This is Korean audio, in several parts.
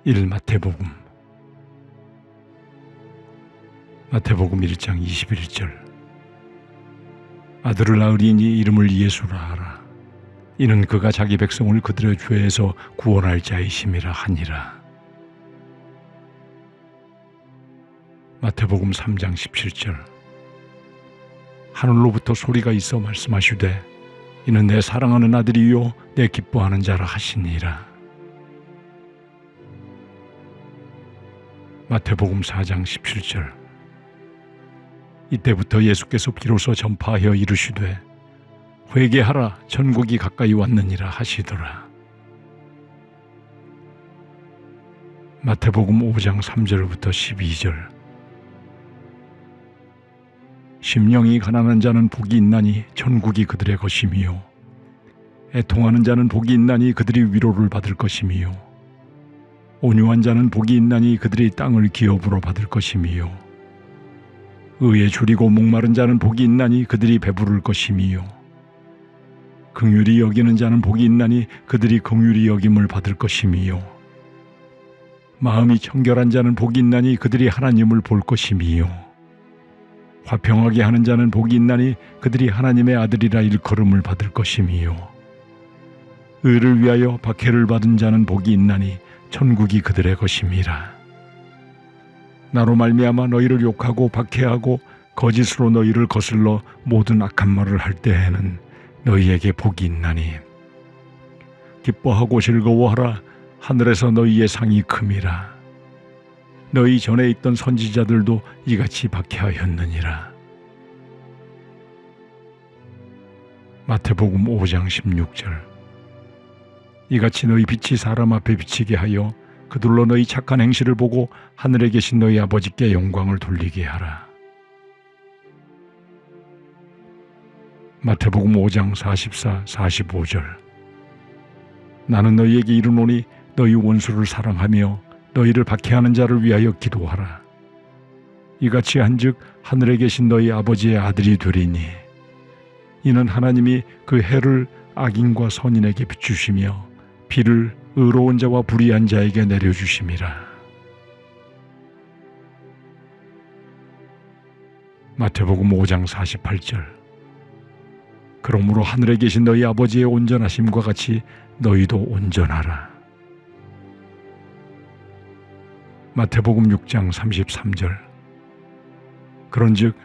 1. 마태복음 1장 21절. 아들을 낳으리니 이름을 예수라 하라. 이는 그가 자기 백성을 그들의 죄에서 구원할 자이심이라 하니라. 마태복음 3장 17절. 하늘로부터 소리가 있어 말씀하시되 이는 내 사랑하는 아들이요 내 기뻐하는 자라 하시니라. 마태복음 4장 17절. 이때부터 예수께서 비로소 전파하여 이르시되 회개하라 천국이 가까이 왔느니라 하시더라. 마태복음 5장 3절부터 12절. 심령이 가난한 자는 복이 있나니 천국이 그들의 것이미요 애통하는 자는 복이 있나니 그들이 위로를 받을 것이미요 온유한 자는 복이 있나니 그들이 땅을 기업으로 받을 것이미요 의에 줄이고 목마른 자는 복이 있나니 그들이 배부를 것이미요 긍휼히 여기는 자는 복이 있나니 그들이 긍휼히 여김을 받을 것이미요 마음이 청결한 자는 복이 있나니 그들이 하나님을 볼 것이미요 화평하게 하는 자는 복이 있나니 그들이 하나님의 아들이라 일컬음을 받을 것이미요 의를 위하여 박해를 받은 자는 복이 있나니 천국이 그들의 것임이라. 나로 말미암아 너희를 욕하고 박해하고 거짓으로 너희를 거슬러 모든 악한 말을 할 때에는 너희에게 복이 있나니 기뻐하고 즐거워하라. 하늘에서 너희의 상이 큼이라. 너희 전에 있던 선지자들도 이같이 박해하였느니라. 마태복음 5장 16절. 이같이 너희 빛이 사람 앞에 비치게 하여 그들로 너희 착한 행실을 보고 하늘에 계신 너희 아버지께 영광을 돌리게 하라. 마태복음 5장 44, 45절. 나는 너희에게 이르노니 너희 원수를 사랑하며 너희를 박해하는 자를 위하여 기도하라. 이같이 한즉 하늘에 계신 너희 아버지의 아들이 되리니 이는 하나님이 그 해를 악인과 선인에게 비추시며 비를 의로운 자와 불의한 자에게 내려주심이라. 마태복음 5장 48절. 그러므로 하늘에 계신 너희 아버지의 온전하심과 같이 너희도 온전하라. 마태복음 6장 33절. 그런즉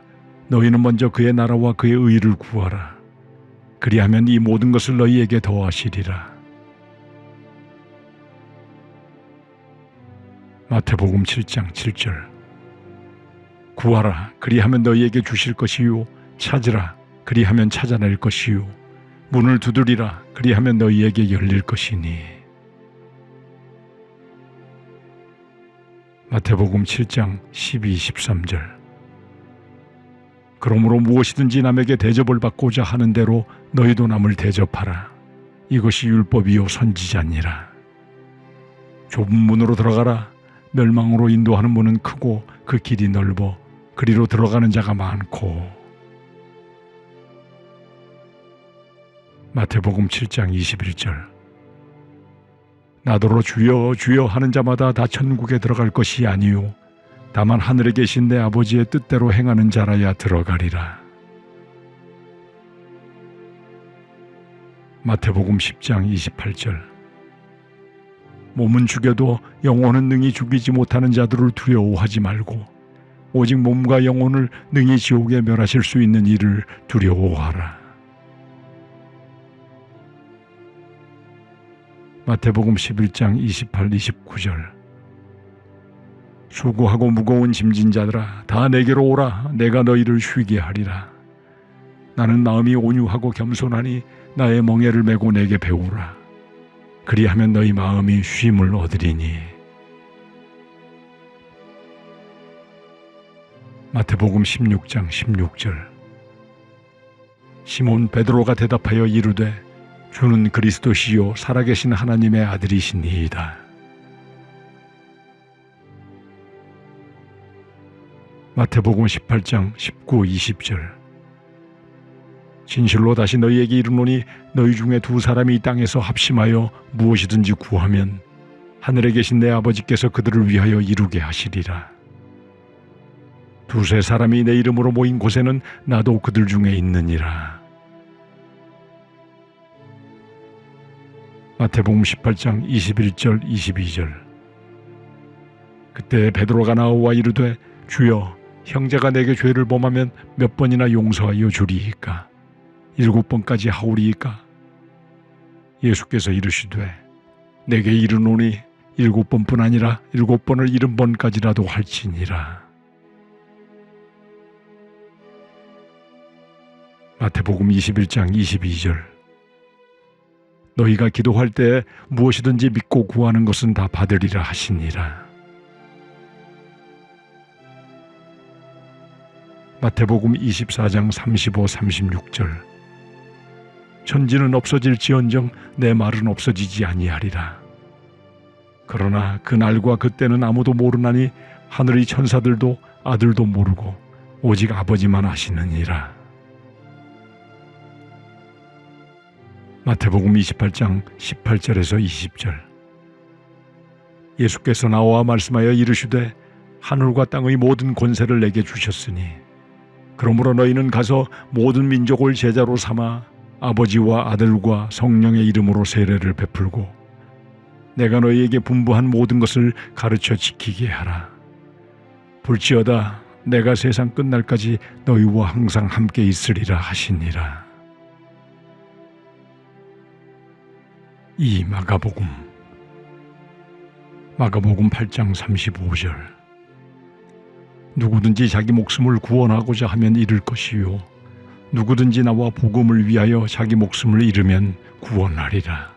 너희는 먼저 그의 나라와 그의 의를 구하라. 그리하면 이 모든 것을 너희에게 더하시리라. 마태복음 7장 7절. 구하라. 그리하면 너희에게 주실 것이요. 찾으라. 그리하면 찾아낼 것이요. 문을 두드리라. 그리하면 너희에게 열릴 것이니. 마태복음 7장 12, 13절. 그러므로 무엇이든지 남에게 대접을 받고자 하는 대로 너희도 남을 대접하라. 이것이 율법이요 선지자니라. 좁은 문으로 들어가라. 멸망으로 인도하는 문은 크고 그 길이 넓어 그리로 들어가는 자가 많고. 마태복음 7장 21절. 나더러 주여 주여 하는 자마다 다 천국에 들어갈 것이 아니요 다만 하늘에 계신 내 아버지의 뜻대로 행하는 자라야 들어가리라. 마태복음 10장 28절. 몸은 죽여도 영혼은 능히 죽이지 못하는 자들을 두려워하지 말고 오직 몸과 영혼을 능히 지옥에 멸하실 수 있는 이를 두려워하라. 마태복음 11장 28, 29절. 수고하고 무거운 짐진 자들아 다 내게로 오라. 내가 너희를 쉬게 하리라. 나는 마음이 온유하고 겸손하니 나의 멍에를 메고 내게 배우라. 그리하면 너희 마음이 쉼을 얻으리니. 마태복음 16장 16절. 시몬 베드로가 대답하여 이르되 주는 그리스도시요 살아계신 하나님의 아들이시니이다. 마태복음 18장 19, 20절. 진실로 다시 너희에게 이르노니 너희 중에 두 사람이 이 땅에서 합심하여 무엇이든지 구하면 하늘에 계신 내 아버지께서 그들을 위하여 이루게 하시리라. 두세 사람이 내 이름으로 모인 곳에는 나도 그들 중에 있느니라. 마태복음 18장 21절 22절. 그때 베드로가 나와 이르되 주여, 형제가 내게 죄를 범하면 몇 번이나 용서하여 주리이까? 7번까지 하오리이까? 예수께서 이르시되 내게 이르노니 7번뿐 아니라 7번을 70번까지라도 할지니라. 마태복음 21장 22절. 너희가 기도할 때 무엇이든지 믿고 구하는 것은 다 받으리라 하시니라. 마태복음 24장 35, 36절. 천지는 없어질지언정 내 말은 없어지지 아니하리라. 그러나 그 날과 그때는 아무도 모르나니 하늘의 천사들도 아들도 모르고 오직 아버지만 아시느니라. 마태복음 28장 18절에서 20절. 예수께서 나와 말씀하여 이르시되 하늘과 땅의 모든 권세를 내게 주셨으니 그러므로 너희는 가서 모든 민족을 제자로 삼아 아버지와 아들과 성령의 이름으로 세례를 베풀고 내가 너희에게 분부한 모든 것을 가르쳐 지키게 하라. 볼지어다 내가 세상 끝날까지 너희와 항상 함께 있으리라 하시니라. 이 마가복음 8장 35절. 누구든지 자기 목숨을 구원하고자 하면 잃을 것이요 누구든지 나와 복음을 위하여 자기 목숨을 잃으면 구원하리라.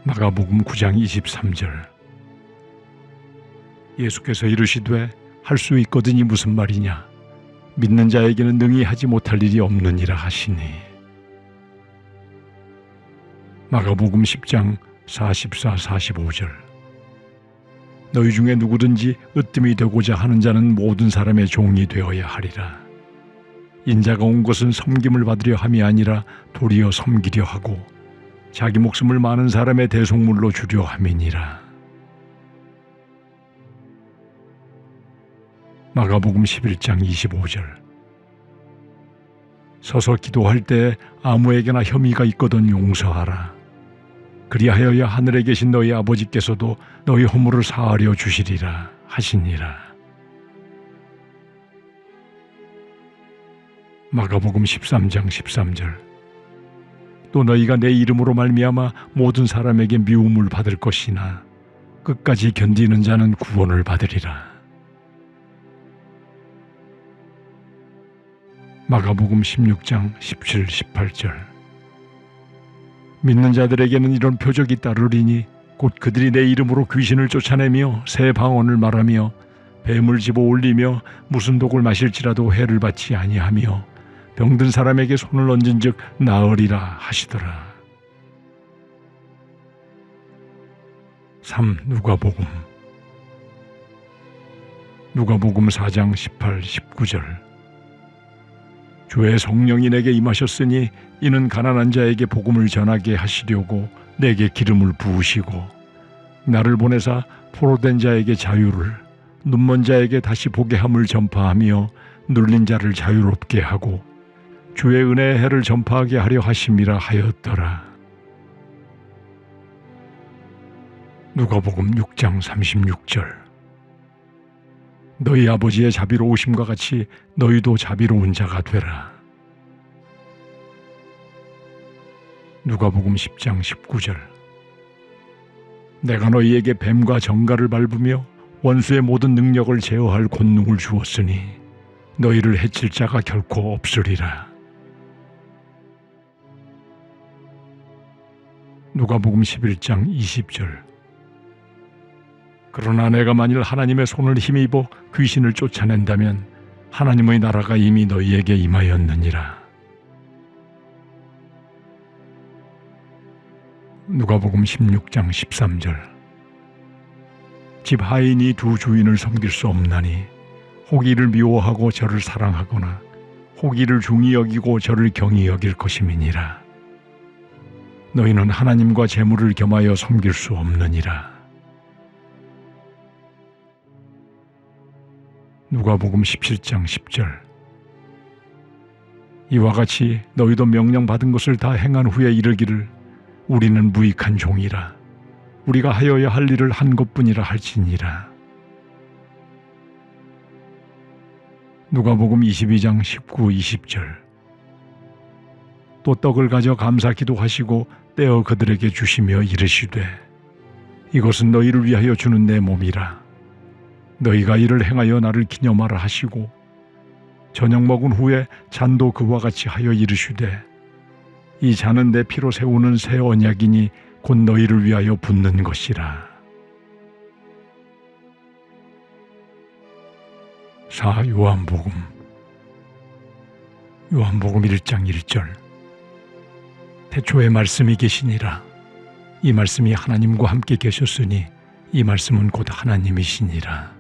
마가복음 9장 23절. 예수께서 이르시되 할 수 있거든이 무슨 말이냐? 믿는 자에게는 능히 하지 못할 일이 없느니라 하시니. 마가복음 10장 44, 45절. 너희 중에 누구든지 으뜸이 되고자 하는 자는 모든 사람의 종이 되어야 하리라. 인자가 온 것은 섬김을 받으려 함이 아니라 도리어 섬기려 하고 자기 목숨을 많은 사람의 대속물로 주려 함이니라. 마가복음 11장 25절. 서서 기도할 때 아무에게나 혐의가 있거든 용서하라. 그리하여야 하늘에 계신 너희 아버지께서도 너희 허물을 사하려 주시리라 하시니라. 마가복음 13장 13절. 또 너희가 내 이름으로 말미암아 모든 사람에게 미움을 받을 것이나 끝까지 견디는 자는 구원을 받으리라. 마가복음 16장 17, 18절. 믿는 자들에게는 이런 표적이 따르리니 곧 그들이 내 이름으로 귀신을 쫓아내며 새 방언을 말하며 뱀을 집어 올리며 무슨 독을 마실지라도 해를 받지 아니하며 병든 사람에게 손을 얹은즉 나으리라 하시더라. 3. 누가복음 4장 18, 19절. 주의 성령이 내게 임하셨으니 이는 가난한 자에게 복음을 전하게 하시려고 내게 기름을 부으시고 나를 보내사 포로된 자에게 자유를, 눈먼 자에게 다시 보게 함을 전파하며 눌린 자를 자유롭게 하고 주의 은혜의 해를 전파하게 하려 하심이라 하였더라. 누가복음 6장 36절. 너희 아버지의 자비로우심과 같이 너희도 자비로운 자가 되라. 누가복음 10장 19절. 내가 너희에게 뱀과 정갈을 밟으며 원수의 모든 능력을 제어할 권능을 주었으니 너희를 해칠 자가 결코 없으리라. 누가복음 11장 20절. 그러나 내가 만일 하나님의 손을 힘입어 귀신을 쫓아낸다면 하나님의 나라가 이미 너희에게 임하였느니라. 누가복음 16장 13절. 집 하인이 두 주인을 섬길 수 없나니 호기를 미워하고 저를 사랑하거나 호기를 중히 여기고 저를 경히 여길 것임이니라. 너희는 하나님과 재물을 겸하여 섬길 수 없느니라. 누가복음 17장 10절. 이와 같이 너희도 명령받은 것을 다 행한 후에 이르기를 우리는 무익한 종이라. 우리가 하여야 할 일을 한 것뿐이라 할지니라. 누가복음 22장 19, 20절. 또 떡을 가져 감사 기도하시고 떼어 그들에게 주시며 이르시되 이것은 너희를 위하여 주는 내 몸이라. 너희가 이를 행하여 나를 기념하라 하시고 저녁 먹은 후에 잔도 그와 같이 하여 이르시되 이 잔은 내 피로 세우는 새 언약이니 곧 너희를 위하여 붓는 것이라. 4. 요한복음 1장 1절. 태초에 말씀이 계시니라. 이 말씀이 하나님과 함께 계셨으니 이 말씀은 곧 하나님이시니라.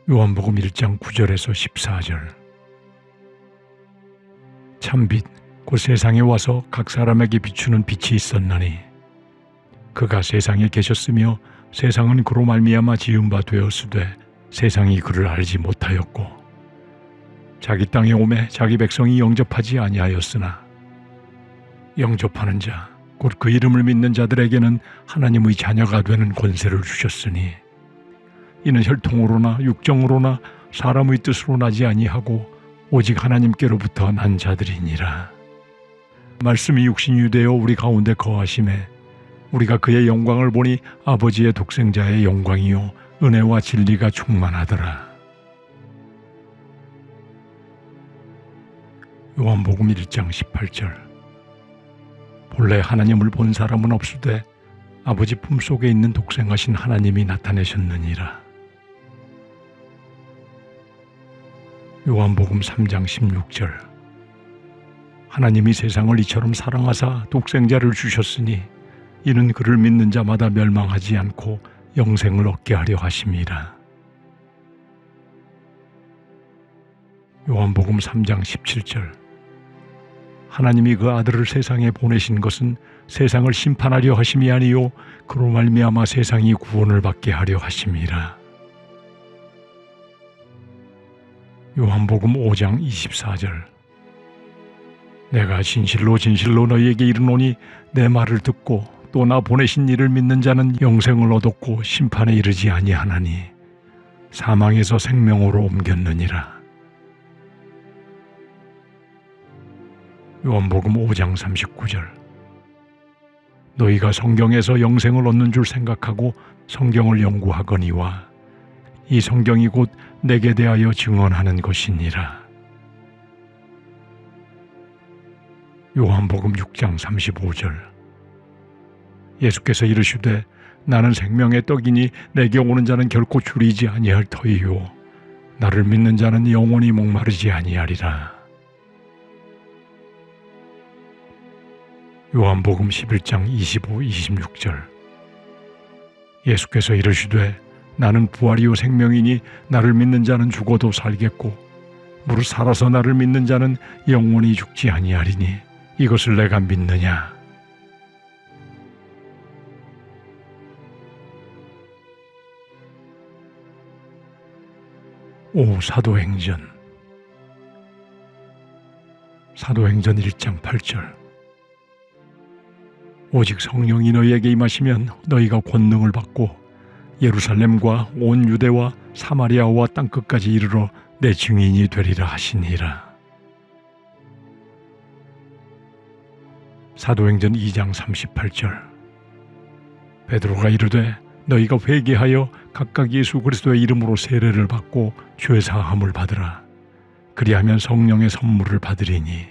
요한복음 1장 9절에서 14절. 참빛 곧 세상에 와서 각 사람에게 비추는 빛이 있었나니 그가 세상에 계셨으며 세상은 그로 말미암아 지은 바 되었으되 세상이 그를 알지 못하였고 자기 땅에 오매 자기 백성이 영접하지 아니하였으나 영접하는 자 곧 그 이름을 믿는 자들에게는 하나님의 자녀가 되는 권세를 주셨으니 이는 혈통으로나 육정으로나 사람의 뜻으로 나지 아니하고 오직 하나님께로부터 난 자들이니라. 말씀이 육신이 되어 우리 가운데 거하심에 우리가 그의 영광을 보니 아버지의 독생자의 영광이요 은혜와 진리가 충만하더라. 요한복음 1장 18절. 본래 하나님을 본 사람은 없으되 아버지 품속에 있는 독생하신 하나님이 나타내셨느니라. 요한복음 3장 16절. 하나님이 세상을 이처럼 사랑하사 독생자를 주셨으니 이는 그를 믿는 자마다 멸망하지 않고 영생을 얻게 하려 하심이라. 요한복음 3장 17절. 하나님이 그 아들을 세상에 보내신 것은 세상을 심판하려 하심이 아니요 그로 말미암아 세상이 구원을 받게 하려 하심이라. 요한복음 5장 24절. 내가 진실로 진실로 너희에게 이르노니 내 말을 듣고 또 나 보내신 이를 믿는 자는 영생을 얻었고 심판에 이르지 아니하나니 사망에서 생명으로 옮겼느니라. 요한복음 5장 39절. 너희가 성경에서 영생을 얻는 줄 생각하고 성경을 연구하거니와 이 성경이 곧 내게 대하여 증언하는 것이니라. 요한복음 6장 35절. 예수께서 이르시되 나는 생명의 떡이니 내게 오는 자는 결코 줄이지 아니할 터이요 나를 믿는 자는 영원히 목마르지 아니하리라. 요한복음 11장 25, 26절. 예수께서 이르시되 나는 부활이요 생명이니 나를 믿는 자는 죽어도 살겠고 무릇 살아서 나를 믿는 자는 영원히 죽지 아니하리니 이것을 내가 믿느냐. 사도행전 1장 8절. 오직 성령이 너희에게 임하시면 너희가 권능을 받고 예루살렘과 온 유대와 사마리아와 땅끝까지 이르러 내 증인이 되리라 하시니라. 사도행전 2장 38절. 베드로가 이르되 너희가 회개하여 각각 예수 그리스도의 이름으로 세례를 받고 죄 사함을 받으라. 그리하면 성령의 선물을 받으리니.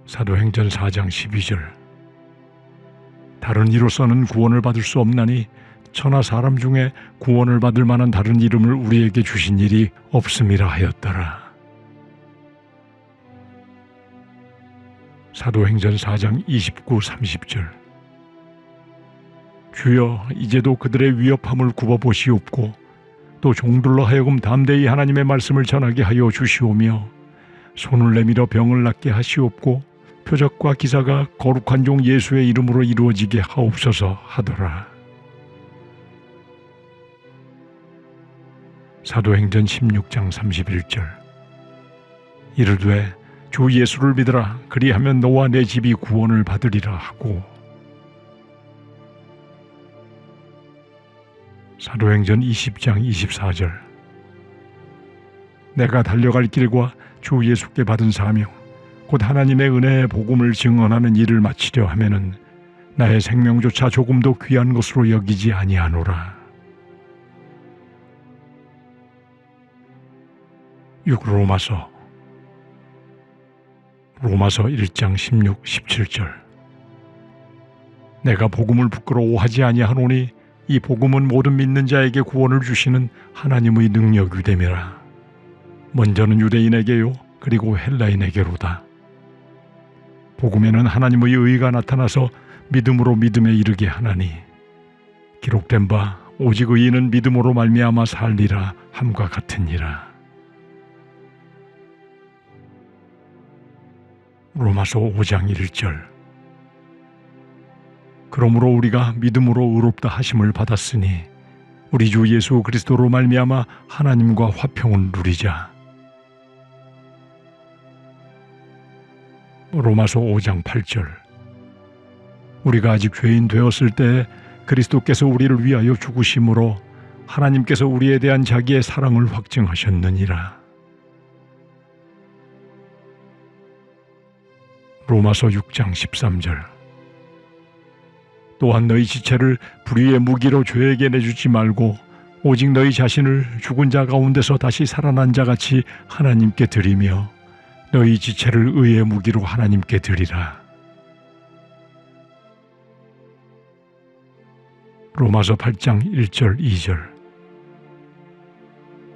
사도행전 4장 12절. 다른 이로서는 구원을 받을 수 없나니 천하 사람 중에 구원을 받을 만한 다른 이름을 우리에게 주신 일이 없음이라 하였더라. 사도행전 4장 29, 30절. 주여 이제도 그들의 위협함을 굽어보시옵고 또 종들로 하여금 담대히 하나님의 말씀을 전하게 하여 주시오며 손을 내밀어 병을 낫게 하시옵고 표적과 기사가 거룩한 종 예수의 이름으로 이루어지게 하옵소서 하더라. 사도행전 16장 31절. 이르되 주 예수를 믿으라. 그리하면 너와 내 집이 구원을 받으리라 하고. 사도행전 20장 24절. 내가 달려갈 길과 주 예수께 받은 사명 곧 하나님의 은혜의 복음을 증언하는 일을 마치려 하면은 나의 생명조차 조금도 귀한 것으로 여기지 아니하노라. 6. 로마서 1장 16, 17절. 내가 복음을 부끄러워하지 아니하노니 이 복음은 모든 믿는 자에게 구원을 주시는 하나님의 능력이 됨이라. 먼저는 유대인에게요 그리고 헬라인에게로다. 복음에는 하나님의 의가 나타나서 믿음으로 믿음에 이르게 하나니 기록된 바 오직 의인은 믿음으로 말미암아 살리라 함과 같으니라. 로마서 5장 1절. 그러므로 우리가 믿음으로 의롭다 하심을 받았으니 우리 주 예수 그리스도로 말미암아 하나님과 화평을 누리자. 로마서 5장 8절. 우리가 아직 죄인 되었을 때 그리스도께서 우리를 위하여 죽으심으로 하나님께서 우리에 대한 자기의 사랑을 확증하셨느니라. 로마서 6장 13절. 또한 너희 지체를 불의의 무기로 죄에게 내주지 말고 오직 너희 자신을 죽은 자 가운데서 다시 살아난 자같이 하나님께 드리며 너희 지체를 의의 무기로 하나님께 드리라. 로마서 8장 1절 2절.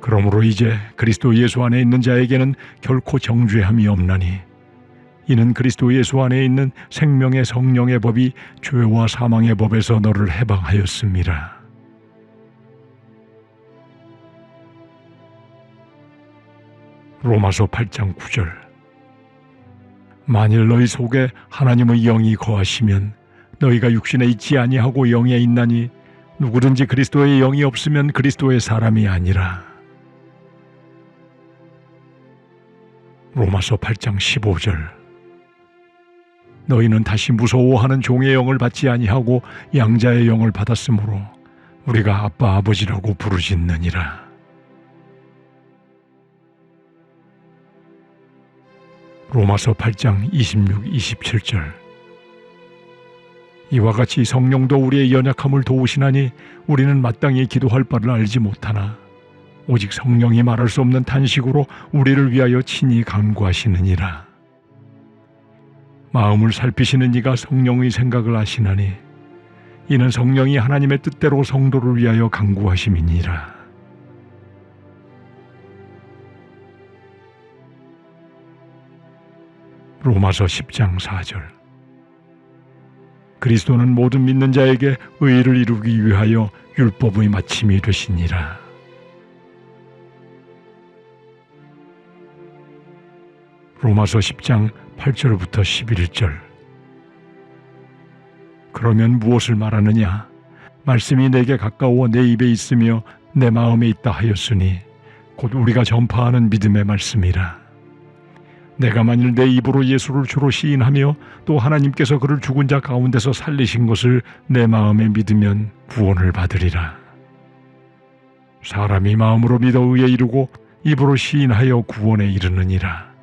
그러므로 이제 그리스도 예수 안에 있는 자에게는 결코 정죄함이 없나니 이는 그리스도 예수 안에 있는 생명의 성령의 법이 죄와 사망의 법에서 너를 해방하였습니다. 로마서 8장 9절. 만일 너희 속에 하나님의 영이 거하시면 너희가 육신에 있지 아니하고 영에 있나니 누구든지 그리스도의 영이 없으면 그리스도의 사람이 아니라. 로마서 8장 15절. 너희는 다시 무서워하는 종의 영을 받지 아니하고 양자의 영을 받았으므로 우리가 아빠 아버지라고 부르짖느니라. 로마서 8장 26, 27절. 이와 같이 성령도 우리의 연약함을 도우시나니 우리는 마땅히 기도할 바를 알지 못하나 오직 성령이 말할 수 없는 탄식으로 우리를 위하여 친히 간구하시느니라. 마음을 살피시는 이가 성령의 생각을 아시나니 이는 성령이 하나님의 뜻대로 성도를 위하여 간구하심이니라. 로마서 10장 4절. 그리스도는 모든 믿는 자에게 의를 이루기 위하여 율법의 마침이 되시니라. 로마서 10장 8절부터 11절. 그러면 무엇을 말하느냐? 말씀이 내게 가까워 내 입에 있으며 내 마음에 있다 하였으니 곧 우리가 전파하는 믿음의 말씀이라. 내가 만일 내 입으로 예수를 주로 시인하며 또 하나님께서 그를 죽은 자 가운데서 살리신 것을 내 마음에 믿으면 구원을 받으리라. 사람이 마음으로 믿어 의에 이르고 입으로 시인하여 구원에 이르느니라.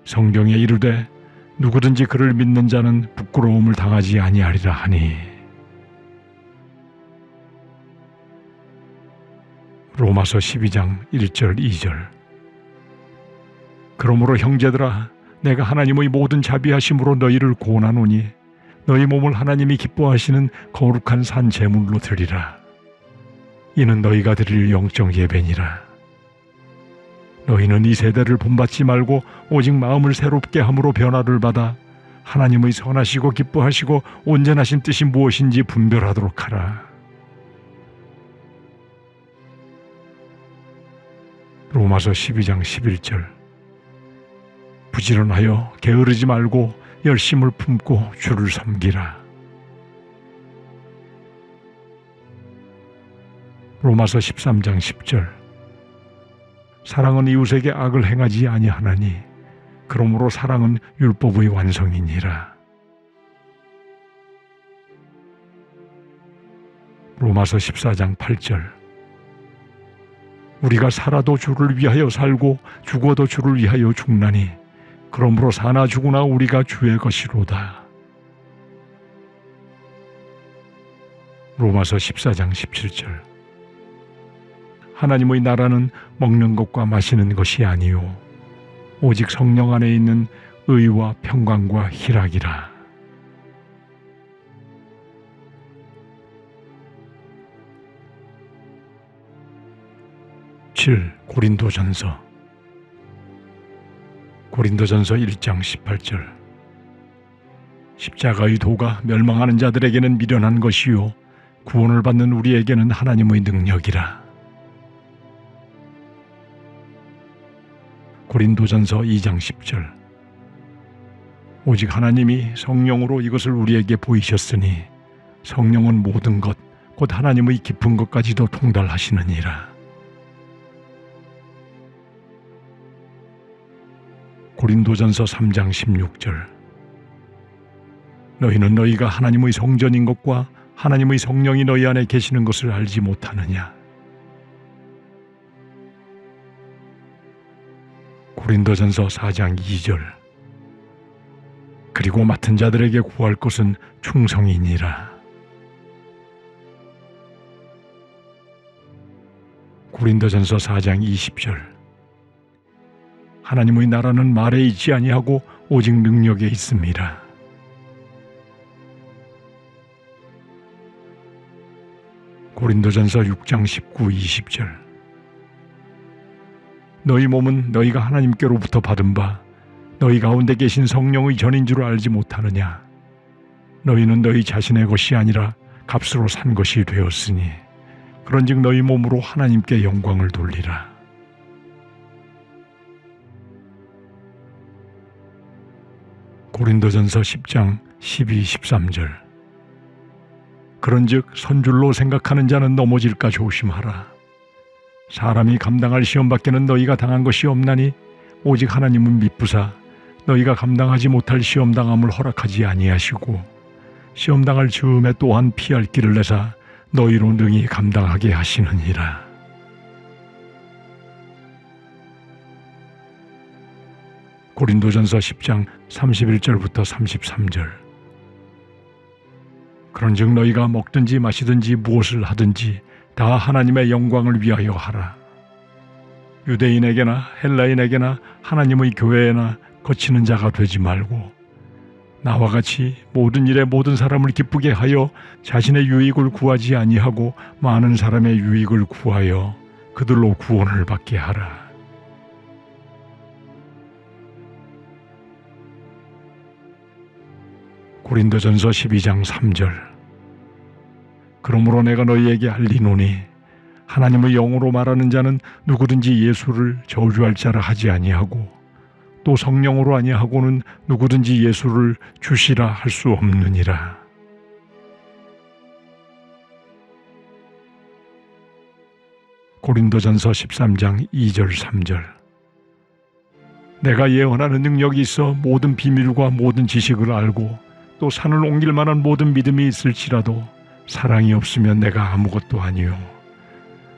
성경에 이르되 누구든지 그를 믿는 자는 부끄러움을 당하지 아니하리라 하니. 로마서 12장 1절 2절. 그러므로 형제들아, 내가 하나님의 모든 자비하심으로 너희를 고난하노니 너희 몸을 하나님이 기뻐하시는 거룩한 산 제물로 드리라. 이는 너희가 드릴 영적 예배니라. 너희는 이 세대를 본받지 말고 오직 마음을 새롭게 함으로 변화를 받아 하나님의 선하시고 기뻐하시고 온전하신 뜻이 무엇인지 분별하도록 하라. 로마서 12장 11절. 부지런하여 게으르지 말고 열심을 품고 주를 섬기라. 로마서 13장 10절. 사랑은 이웃에게 악을 행하지 아니하나니 그러므로 사랑은 율법의 완성이니라. 로마서 14장 8절. 우리가 살아도 주를 위하여 살고 죽어도 주를 위하여 죽나니 그러므로 사나 죽으나 우리가 주의 것이로다. 로마서 14장 17절. 하나님의 나라는 먹는 것과 마시는 것이 아니요 오직 성령 안에 있는 의와 평강과 희락이라. 고린도전서 1장 18절. 십자가의 도가 멸망하는 자들에게는 미련한 것이요 구원을 받는 우리에게는 하나님의 능력이라. 고린도전서 2장 10절. 오직 하나님이 성령으로 이것을 우리에게 보이셨으니 성령은 모든 것 곧 하나님의 깊은 것까지도 통달하시느니라. 고린도전서 3장 16절. 너희는 너희가 하나님의 성전인 것과 하나님의 성령이 너희 안에 계시는 것을 알지 못하느냐. 고린도전서 4장 2절. 그리고 맡은 자들에게 구할 것은 충성이니라. 고린도전서 4장 20절. 하나님의 나라는 말에 있지 아니하고 오직 능력에 있습니다. 고린도전서 6장 19, 20절. 너희 몸은 너희가 하나님께로부터 받은 바 너희 가운데 계신 성령의 전인 줄 알지 못하느냐. 너희는 너희 자신의 것이 아니라 값으로 산 것이 되었으니 그런즉 너희 몸으로 하나님께 영광을 돌리라. 고린도전서 10장 12, 13절. 그런즉 선줄로 생각하는 자는 넘어질까 조심하라. 사람이 감당할 시험 밖에는 너희가 당한 것이 없나니 오직 하나님은 미쁘사 너희가 감당하지 못할 시험 당함을 허락하지 아니하시고 시험 당할 즈음에 또한 피할 길을 내사 너희로 능히 감당하게 하시느니라. 고린도전서 10장 31절부터 33절. 그런즉 너희가 먹든지 마시든지 무엇을 하든지 다 하나님의 영광을 위하여 하라. 유대인에게나 헬라인에게나 하나님의 교회에나 거치는 자가 되지 말고 나와 같이 모든 일에 모든 사람을 기쁘게 하여 자신의 유익을 구하지 아니하고 많은 사람의 유익을 구하여 그들로 구원을 받게 하라. 고린도전서 12장 3절. 그러므로 내가 너희에게 알리노니 하나님의 영으로 말하는 자는 누구든지 예수를 저주할 자라 하지 아니하고 또 성령으로 아니하고는 누구든지 예수를 주시라 할 수 없느니라. 고린도전서 13장 2절 3절. 내가 예언하는 능력이 있어 모든 비밀과 모든 지식을 알고 또 산을 옮길 만한 모든 믿음이 있을지라도 사랑이 없으면 내가 아무것도 아니요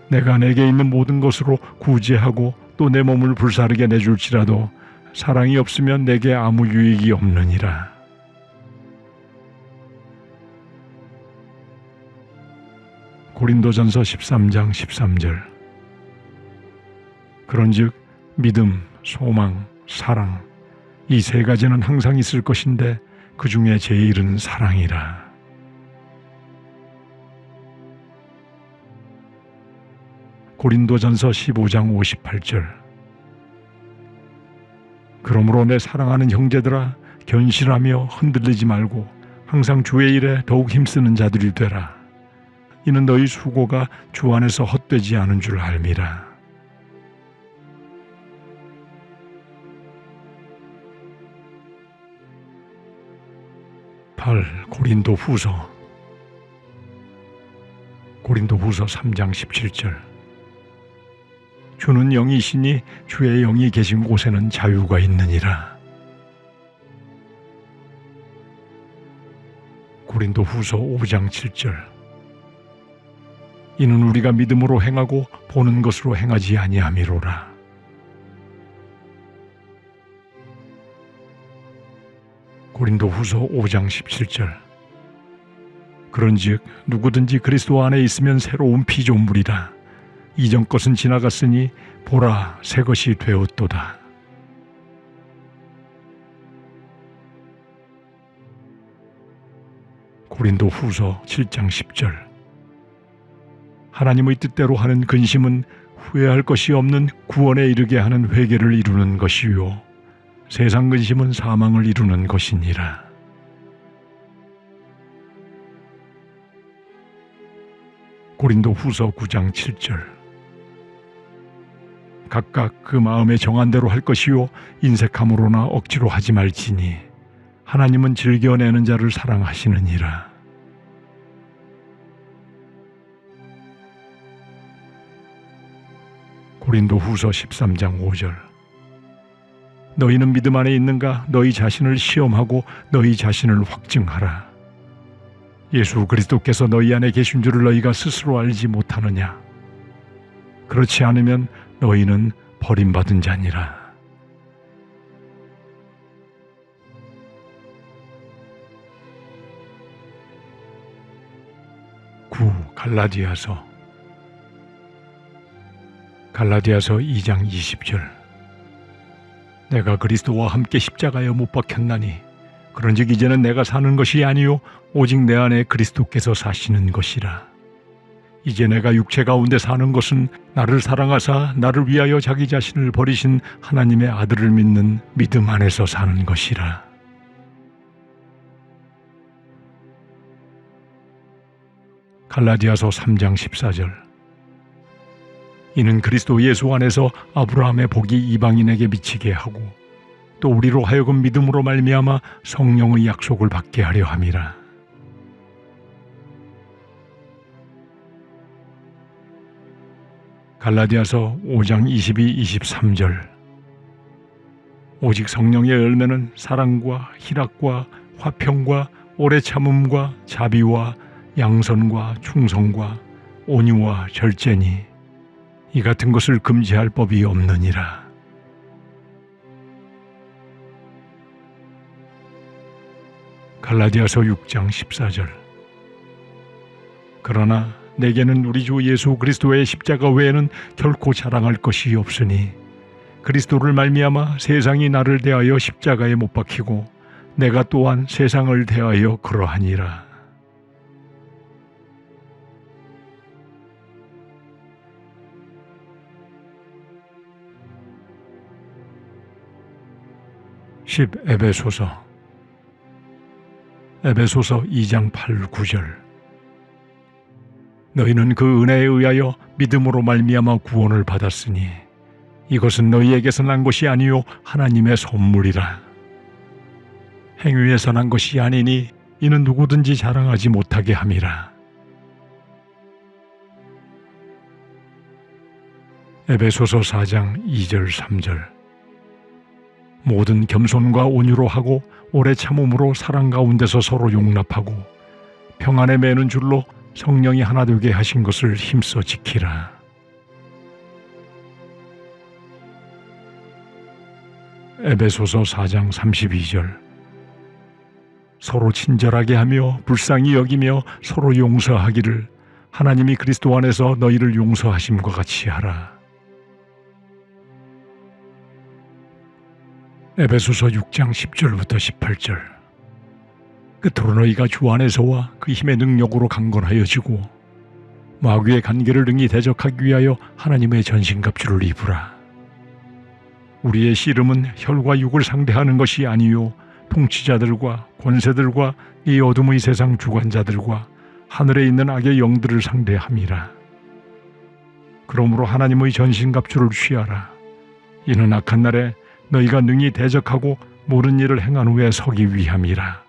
내가 내게 있는 모든 것으로 구제하고 또 내 몸을 불사르게 내줄지라도 사랑이 없으면 내게 아무 유익이 없느니라. 고린도전서 13장 13절. 그런즉 믿음, 소망, 사랑 이 세 가지는 항상 있을 것인데 그 중에 제일은 사랑이라. 고린도전서 15장 58절. 그러므로 내 사랑하는 형제들아 견실하며 흔들리지 말고 항상 주의 일에 더욱 힘쓰는 자들이 되라. 이는 너희 수고가 주 안에서 헛되지 않은 줄 알미라. 8. 고린도후서 3장 17절. 주는 영이시니 주의 영이 계신 곳에는 자유가 있느니라. 고린도후서 5장 7절. 이는 우리가 믿음으로 행하고 보는 것으로 행하지 아니함이로라. 고린도후서 5장 17절. 그런즉 누구든지 그리스도 안에 있으면 새로운 피조물이라. 이전 것은 지나갔으니 보라 새 것이 되었도다. 고린도후서 7장 10절. 하나님의 뜻대로 하는 근심은 후회할 것이 없는 구원에 이르게 하는 회개를 이루는 것이요 세상 근심은 사망을 이루는 것이니라. 고린도후서 9장 7절. 각각 그 마음에 정한 대로 할 것이요 인색함으로나 억지로 하지 말지니 하나님은 즐겨내는 자를 사랑하시느니라. 고린도후서 13장 5절. 너희는 믿음 안에 있는가? 너희 자신을 시험하고 너희 자신을 확증하라. 예수 그리스도께서 너희 안에 계신 줄을 너희가 스스로 알지 못하느냐? 그렇지 않으면 너희는 버림받은 자니라. 9. 갈라디아서 2장 20절. 내가 그리스도와 함께 십자가에 못 박혔나니 그런즉 이제는 내가 사는 것이 아니요 오직 내 안에 그리스도께서 사시는 것이라. 이제 내가 육체 가운데 사는 것은 나를 사랑하사 나를 위하여 자기 자신을 버리신 하나님의 아들을 믿는 믿음 안에서 사는 것이라. 갈라디아서 3장 14절. 이는 그리스도 예수 안에서 아브라함의 복이 이방인에게 미치게 하고 또 우리로 하여금 믿음으로 말미암아 성령의 약속을 받게 하려 함이라. 갈라디아서 5장 22, 23절. 오직 성령의 열매는 사랑과 희락과 화평과 오래 참음과 자비와 양선과 충성과 온유와 절제니 이 같은 것을 금지할 법이 없느니라. 갈라디아서 6장 14절. 그러나 내게는 우리 주 예수 그리스도의 십자가 외에는 결코 자랑할 것이 없으니 그리스도를 말미암아 세상이 나를 대하여 십자가에 못 박히고 내가 또한 세상을 대하여 그러하니라. 에베소서 2장 8, 9절. 너희는 그 은혜에 의하여 믿음으로 말미암아 구원을 받았으니 이것은 너희에게서 난 것이 아니요 하나님의 선물이라. 행위에서 난 것이 아니니 이는 누구든지 자랑하지 못하게 함이라. 에베소서 4장 2절 3절. 모든 겸손과 온유로 하고 오래 참음으로 사랑 가운데서 서로 용납하고 평안에 매는 줄로 성령이 하나 되게 하신 것을 힘써 지키라. 에베소서 4장 32절. 서로 친절하게 하며 불쌍히 여기며 서로 용서하기를 하나님이 그리스도 안에서 너희를 용서하심과 같이 하라. 에베소서 6장 10절부터 18절. 끝으로 너희가 주 안에서와 그 힘의 능력으로 강건하여지고 마귀의 간계를 능히 대적하기 위하여 하나님의 전신갑주를 입으라. 우리의 씨름은 혈과 육을 상대하는 것이 아니요 통치자들과 권세들과 이 어둠의 세상 주관자들과 하늘에 있는 악의 영들을 상대함이라. 그러므로 하나님의 전신갑주를 취하라. 이는 악한 날에 너희가 능히 대적하고 모든 일을 행한 후에 서기 위함이라.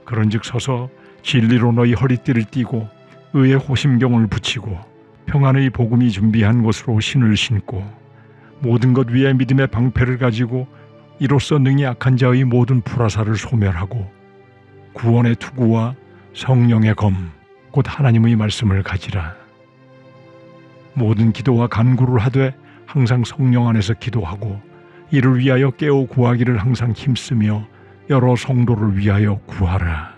그런즉 서서 진리로 너희 허리띠를 띠고 의의 호심경을 붙이고 평안의 복음이 준비한 것으로 신을 신고 모든 것 위에 믿음의 방패를 가지고 이로써 능히 악한 자의 모든 불화살을 소멸하고 구원의 투구와 성령의 검 곧 하나님의 말씀을 가지라. 모든 기도와 간구를 하되 항상 성령 안에서 기도하고 이를 위하여 깨어 구하기를 항상 힘쓰며 여러 성도를 위하여 구하라.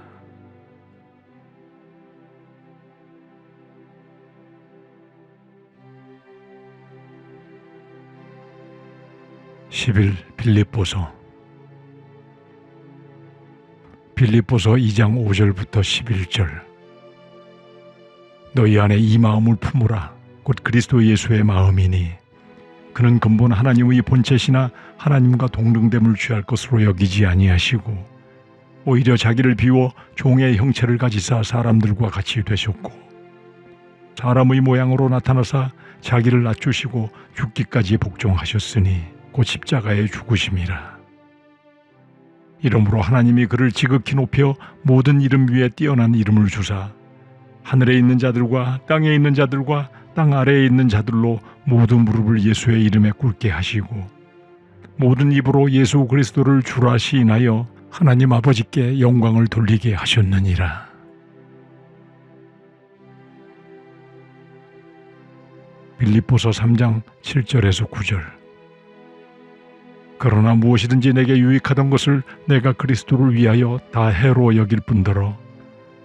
빌립보서 2장 5절부터 11절. 너희 안에 이 마음을 품으라. 곧 그리스도 예수의 마음이니 그는 근본 하나님의 본체시나 하나님과 동등됨을 취할 것으로 여기지 아니하시고 오히려 자기를 비워 종의 형체를 가지사 사람들과 같이 되셨고 사람의 모양으로 나타나사 자기를 낮추시고 죽기까지 복종하셨으니 곧 십자가에 죽으심이라. 이러므로 하나님이 그를 지극히 높여 모든 이름 위에 뛰어난 이름을 주사 하늘에 있는 자들과 땅에 있는 자들과 땅 아래에 있는 자들로 모든 무릎을 예수의 이름에 꿇게 하시고 모든 입으로 예수 그리스도를 주라 시인하여 하나님 아버지께 영광을 돌리게 하셨느니라. 빌립보서 3장 7절에서 9절. 그러나 무엇이든지 내게 유익하던 것을 내가 그리스도를 위하여 다 해로 여길 뿐더러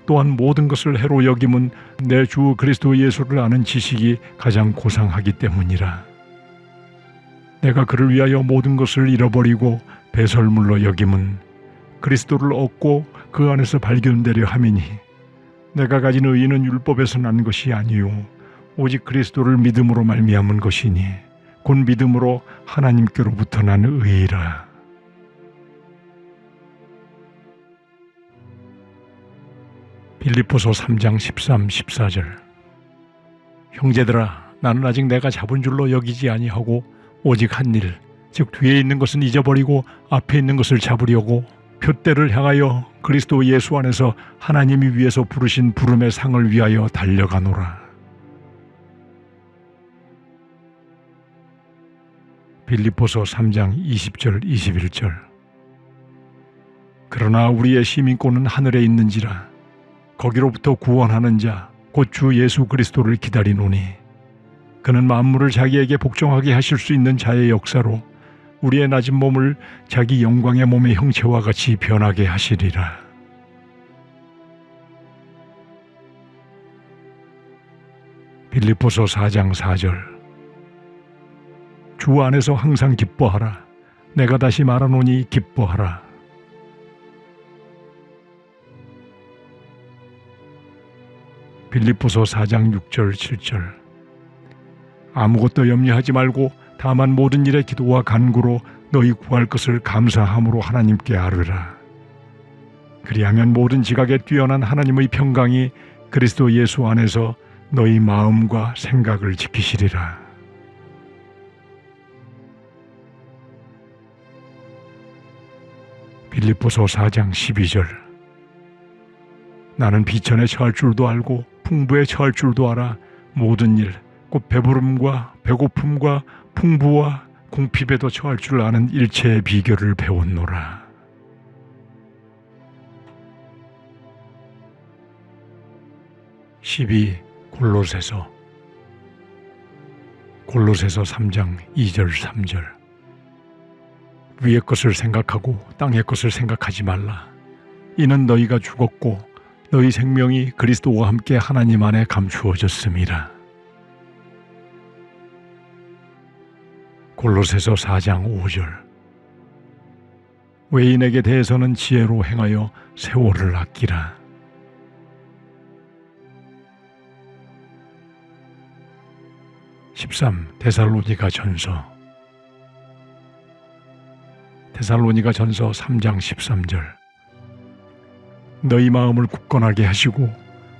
또한 모든 것을 해로 여김은 내 주 그리스도 예수를 아는 지식이 가장 고상하기 때문이라. 내가 그를 위하여 모든 것을 잃어버리고 배설물로 여김은 그리스도를 얻고 그 안에서 발견되려 함이니 내가 가진 의의는 율법에서 난 것이 아니요 오직 그리스도를 믿음으로 말미암은 것이니 곧 믿음으로 하나님께로부터 난 의의라. 빌립보서 3장 13, 14절. 형제들아, 나는 아직 내가 잡은 줄로 여기지 아니하고 오직 한 일, 즉 뒤에 있는 것은 잊어버리고 앞에 있는 것을 잡으려고 표대를 향하여 그리스도 예수 안에서 하나님이 위에서 부르신 부름의 상을 위하여 달려가노라. 빌립보서 3장 20절, 21절. 그러나 우리의 시민권은 하늘에 있는지라 거기로부터 구원하는 자 곧 주 예수 그리스도를 기다리노니 그는 만물을 자기에게 복종하게 하실 수 있는 자의 역사로 우리의 낮은 몸을 자기 영광의 몸의 형체와 같이 변하게 하시리라. 빌립보서 4장 4절. 주 안에서 항상 기뻐하라. 내가 다시 말하노니 기뻐하라. 빌립보서 4장 6절 7절. 아무것도 염려하지 말고 다만 모든 일에 기도와 간구로 너희 구할 것을 감사함으로 하나님께 아뢰라. 그리하면 모든 지각에 뛰어난 하나님의 평강이 그리스도 예수 안에서 너희 마음과 생각을 지키시리라. 빌립보서 4장 12절. 나는 비천에 처할 줄도 알고 풍부에 처할 줄도 알아. 모든 일, 곧 배부름과 배고픔과 풍부와 궁핍에도 처할 줄 아는 일체의 비결을 배웠노라. 골로새서 3장 2절 3절. 위의 것을 생각하고 땅의 것을 생각하지 말라. 이는 너희가 죽었고 너희 생명이 그리스도와 함께 하나님 안에 감추어졌음이라. 골로새서 4장 5절. 외인에게 대해서는 지혜로 행하여 세월을 아끼라. 데살로니가 전서 3장 13절. 너희 마음을 굳건하게 하시고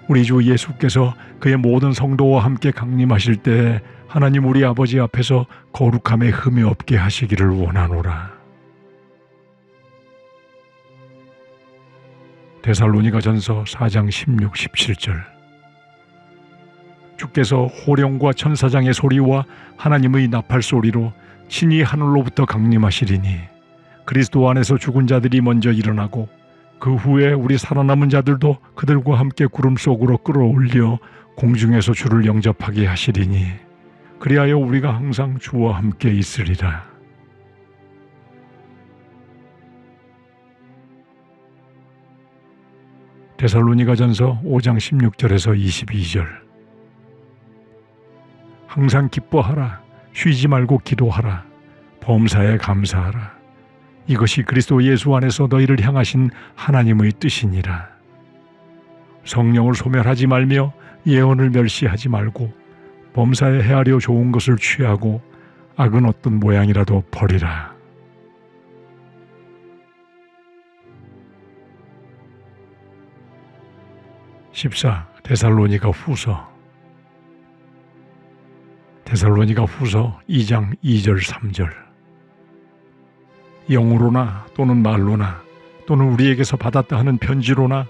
우리 주 예수께서 그의 모든 성도와 함께 강림하실 때에 하나님 우리 아버지 앞에서 거룩함에 흠이 없게 하시기를 원하노라. 데살로니가전서 4장 16, 17절. 주께서 호령과 천사장의 소리와 하나님의 나팔 소리로 친히 하늘로부터 강림하시리니 그리스도 안에서 죽은 자들이 먼저 일어나고 그 후에 우리 살아남은 자들도 그들과 함께 구름 속으로 끌어올려 공중에서 주를 영접하게 하시리니 그리하여 우리가 항상 주와 함께 있으리라. 데살로니가전서 5장 16절에서 22절. 항상 기뻐하라. 쉬지 말고 기도하라. 범사에 감사하라. 이것이 그리스도 예수 안에서 너희를 향하신 하나님의 뜻이니라. 성령을 소멸하지 말며 예언을 멸시하지 말고 범사에 헤아려 좋은 것을 취하고 악은 어떤 모양이라도 버리라. 데살로니가 후서 2장 2절 3절. 영으로나 또는 말로나 또는 우리에게서 받았다 하는 편지로나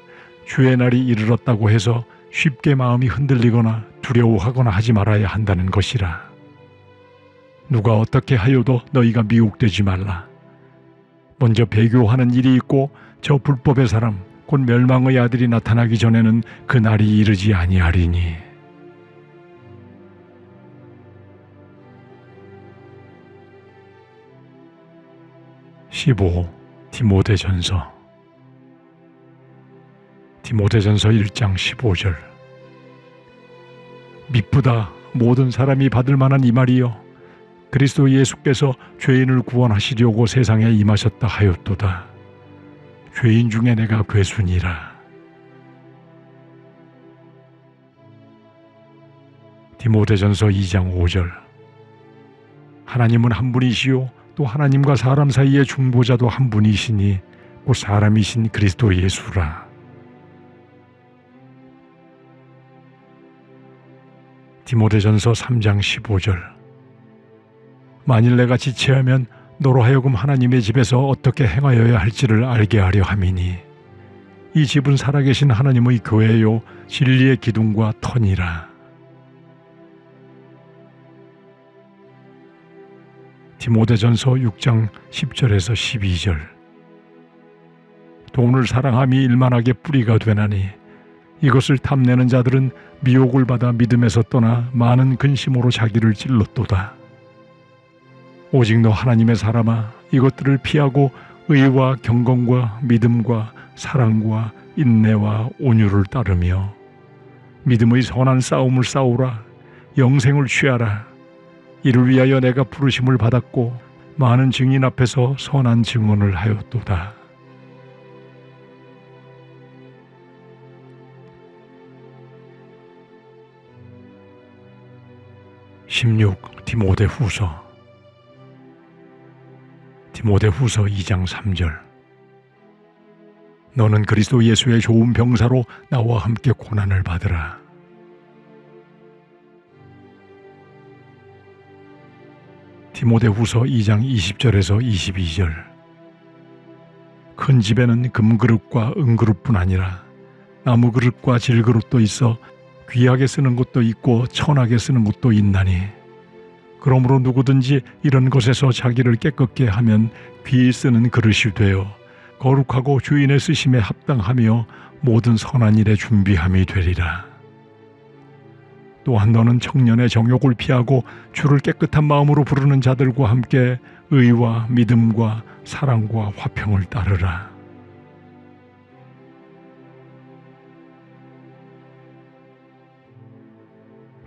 주의 날이 이르렀다고 해서 쉽게 마음이 흔들리거나 두려워하거나 하지 말아야 한다는 것이라. 누가 어떻게 하여도 너희가 미혹되지 말라. 먼저 배교하는 일이 있고 저 불법의 사람 곧 멸망의 아들이 나타나기 전에는 그 날이 이르지 아니하리니. 디모데전서 1장 15절. 미쁘다 모든 사람이 받을 만한 이 말이여 그리스도 예수께서 죄인을 구원하시려고 세상에 임하셨다 하였도다. 죄인 중에 내가 괴순이라. 디모데전서 2장 5절. 하나님은 한 분이시요 또 하나님과 사람 사이의 중보자도 한 분이시니 곧 사람이신 그리스도 예수라. 디모데전서 3장 15절. 만일 내가 지체하면 너로 하여금 하나님의 집에서 어떻게 행하여야 할지를 알게 하려 함이니 이 집은 살아계신 하나님의 교회요 진리의 기둥과 터니라. 디모데전서 6장 10절에서 12절. 돈을 사랑함이 일만하게 뿌리가 되나니 이것을 탐내는 자들은 미혹을 받아 믿음에서 떠나 많은 근심으로 자기를 찔렀도다. 오직 너 하나님의 사람아 이것들을 피하고 의와 경건과 믿음과 사랑과 인내와 온유를 따르며 믿음의 선한 싸움을 싸우라. 영생을 취하라. 이를 위하여 내가 부르심을 받았고 많은 증인 앞에서 선한 증언을 하였도다. 디모데후서 2장 3절. 너는 그리스도 예수의 좋은 병사로 나와 함께 고난을 받으라. 디모데후서 2장 20절에서 22절. 큰 집에는 금그릇과 은그릇뿐 아니라 나무그릇과 질그릇도 있어 귀하게 쓰는 것도 있고 천하게 쓰는 것도 있나니 그러므로 누구든지 이런 것에서 자기를 깨끗게 하면 귀히 쓰는 그릇이 되어 거룩하고 주인의 쓰심에 합당하며 모든 선한 일에 준비함이 되리라. 또한 너는 청년의 정욕을 피하고 주를 깨끗한 마음으로 부르는 자들과 함께 의와 믿음과 사랑과 화평을 따르라.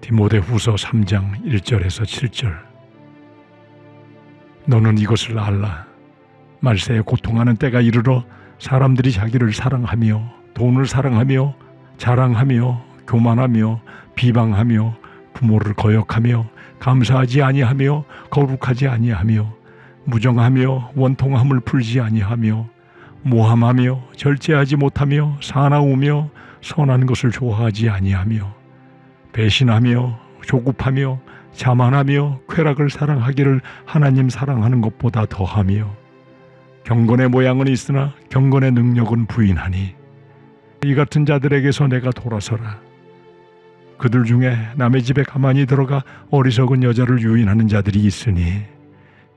디모데후서 3장 1절에서 7절. 너는 이것을 알라. 말세에 고통하는 때가 이르러 사람들이 자기를 사랑하며 돈을 사랑하며 자랑하며 교만하며 비방하며 부모를 거역하며 감사하지 아니하며 거룩하지 아니하며 무정하며 원통함을 풀지 아니하며 모함하며 절제하지 못하며 사나우며 선한 것을 좋아하지 아니하며 배신하며 조급하며 자만하며 쾌락을 사랑하기를 하나님 사랑하는 것보다 더하며 경건의 모양은 있으나 경건의 능력은 부인하니 이 같은 자들에게서 내가 돌아서라. 그들 중에 남의 집에 가만히 들어가 어리석은 여자를 유인하는 자들이 있으니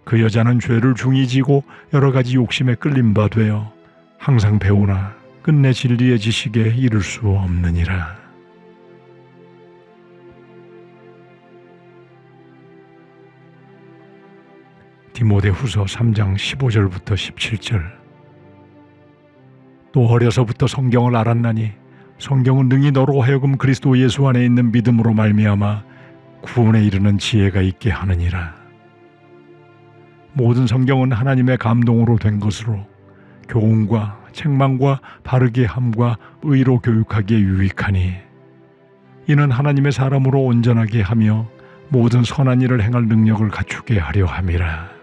그 여자는 죄를 중히 지고 여러 가지 욕심에 끌린 바 되어 항상 배우나 끝내 진리의 지식에 이를 수 없느니라. 디모데후서 3장 15절부터 17절. 또 어려서부터 성경을 알았나니 성경은 능히 너로 하여금 그리스도 예수 안에 있는 믿음으로 말미암아 구원에 이르는 지혜가 있게 하느니라. 모든 성경은 하나님의 감동으로 된 것으로 교훈과 책망과 바르게 함과 의로 교육하기에 유익하니 이는 하나님의 사람으로 온전하게 하며 모든 선한 일을 행할 능력을 갖추게 하려 함이라.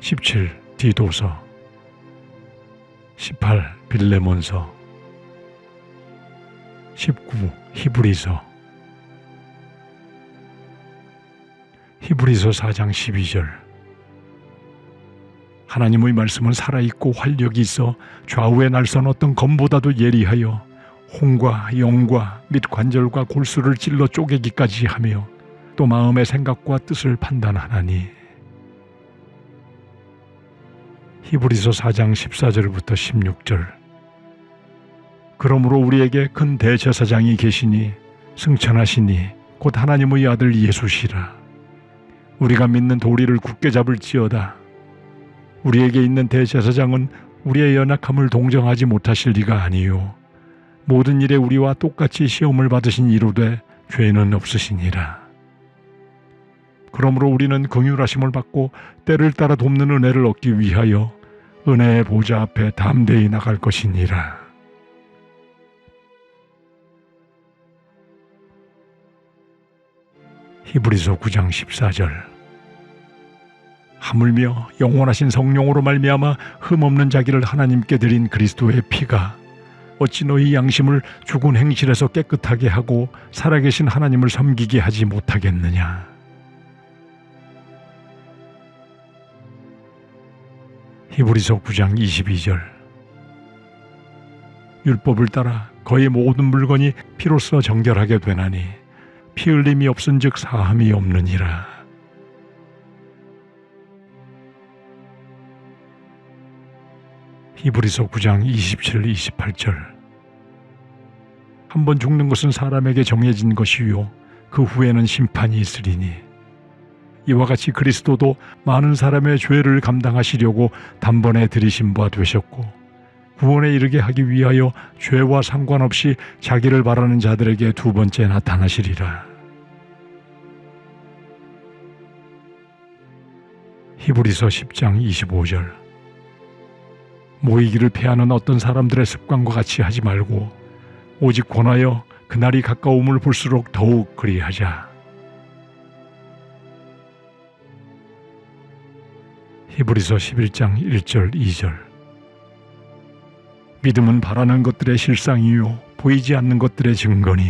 17. 디도서 18. 빌레몬서 19. 히브리서 4장 12절. 하나님의 말씀은 살아있고 활력이 있어 좌우에 날선 어떤 검보다도 예리하여 혼과 영과 및 관절과 골수를 찔러 쪼개기까지 하며 또 마음의 생각과 뜻을 판단하나니. 히브리서 4장 14절부터 16절. 그러므로 우리에게 큰 대제사장이 계시니 승천하시니 곧 하나님의 아들 예수시라. 우리가 믿는 도리를 굳게 잡을지어다. 우리에게 있는 대제사장은 우리의 연약함을 동정하지 못하실 리가 아니요 모든 일에 우리와 똑같이 시험을 받으신 이로되 죄는 없으시니라. 그러므로 우리는 긍휼하심을 받고 때를 따라 돕는 은혜를 얻기 위하여 은혜의 보좌 앞에 담대히 나갈 것이니라. 히브리서 9장 14절. 하물며 영원하신 성령으로 말미암아 흠없는 자기를 하나님께 드린 그리스도의 피가 어찌 너희 양심을 죽은 행실에서 깨끗하게 하고 살아계신 하나님을 섬기게 하지 못하겠느냐. 히브리서 9장 22절. 율법을 따라 거의 모든 물건이 피로써 정결하게 되나니 피 흘림이 없은즉 사함이 없느니라. 히브리서 9장 27, 28절. 한 번 죽는 것은 사람에게 정해진 것이요 그 후에는 심판이 있으리니 이와 같이 그리스도도 많은 사람의 죄를 감당하시려고 단번에 들이신 바 되셨고 구원에 이르게 하기 위하여 죄와 상관없이 자기를 바라는 자들에게 두 번째 나타나시리라. 히브리서 10장 25절. 모이기를 패하는 어떤 사람들의 습관과 같이 하지 말고 오직 권하여 그날이 가까움을 볼수록 더욱 그리하자. 히브리서 11장 1절 2절. 믿음은 바라는 것들의 실상이요 보이지 않는 것들의 증거니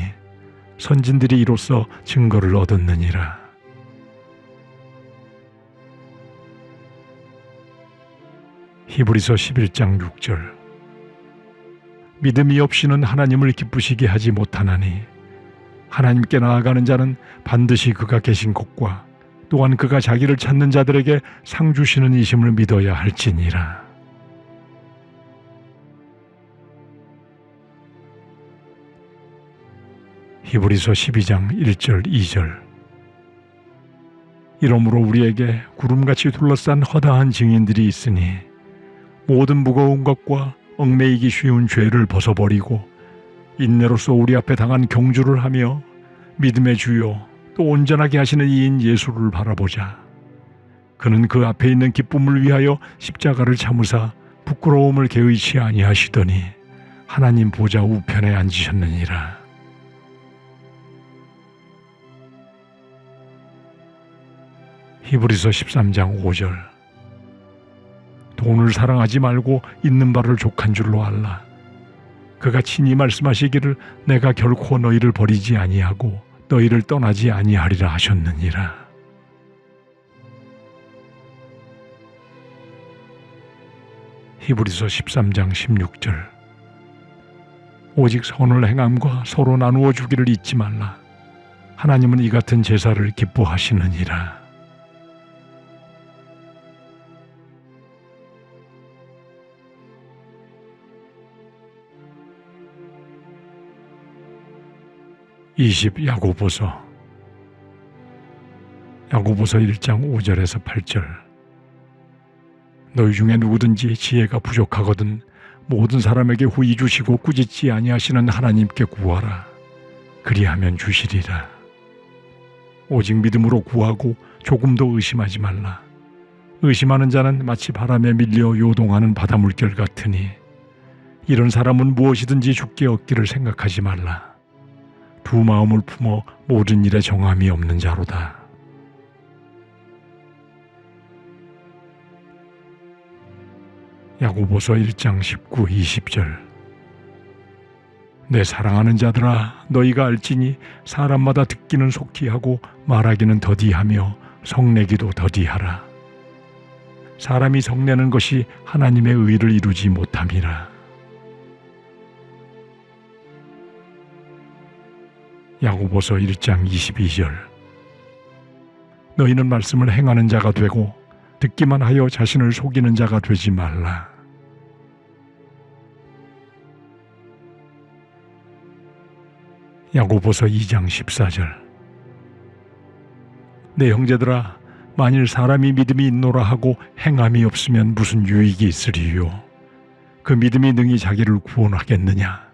선진들이 이로써 증거를 얻었느니라. 히브리서 11장 6절. 믿음이 없이는 하나님을 기쁘시게 하지 못하나니 하나님께 나아가는 자는 반드시 그가 계신 곳과 또한 그가 자기를 찾는 자들에게 상 주시는 이심을 믿어야 할지니라. 히브리서 12장 1절 2절. 이러므로 우리에게 구름같이 둘러싼 허다한 증인들이 있으니 모든 무거운 것과 얽매이기 쉬운 죄를 벗어버리고 인내로써 우리 앞에 당한 경주를 하며 믿음의 주요 또 온전하게 하시는 이인 예수를 바라보자. 그는 그 앞에 있는 기쁨을 위하여 십자가를 참으사 부끄러움을 개의치 아니하시더니 하나님 보좌 우편에 앉으셨느니라. 히브리서 13장 5절. 돈을 사랑하지 말고 있는 바를 족한 줄로 알라. 그가 친히 말씀하시기를 내가 결코 너희를 버리지 아니하고 너희를 떠나지 아니하리라 하셨느니라. 히브리서 13장 16절. 오직 선을 행함과 서로 나누어 주기를 잊지 말라. 하나님은 이 같은 제사를 기뻐하시느니라. 야고보서 1장 5절에서 8절. 너희 중에 누구든지 지혜가 부족하거든 모든 사람에게 후히 주시고 꾸짖지 아니하시는 하나님께 구하라. 그리하면 주시리라. 오직 믿음으로 구하고 조금도 의심하지 말라. 의심하는 자는 마치 바람에 밀려 요동하는 바닷물결 같으니 이런 사람은 무엇이든지 주께 얻기를 생각하지 말라. 두 마음을 품어 모든 일에 정함이 없는 자로다. 야고보서 1장 19, 20절. 내 사랑하는 자들아, 너희가 알지니 사람마다 듣기는 속히 하고 말하기는 더디하며 성내기도 더디하라. 사람이 성내는 것이 하나님의 의를 이루지 못함이라. 야고보서 1장 22절. 너희는 말씀을 행하는 자가 되고 듣기만 하여 자신을 속이는 자가 되지 말라. 야고보서 2장 14절. 내 형제들아, 만일 사람이 믿음이 있노라 하고 행함이 없으면 무슨 유익이 있으리요? 그 믿음이 능히 자기를 구원하겠느냐?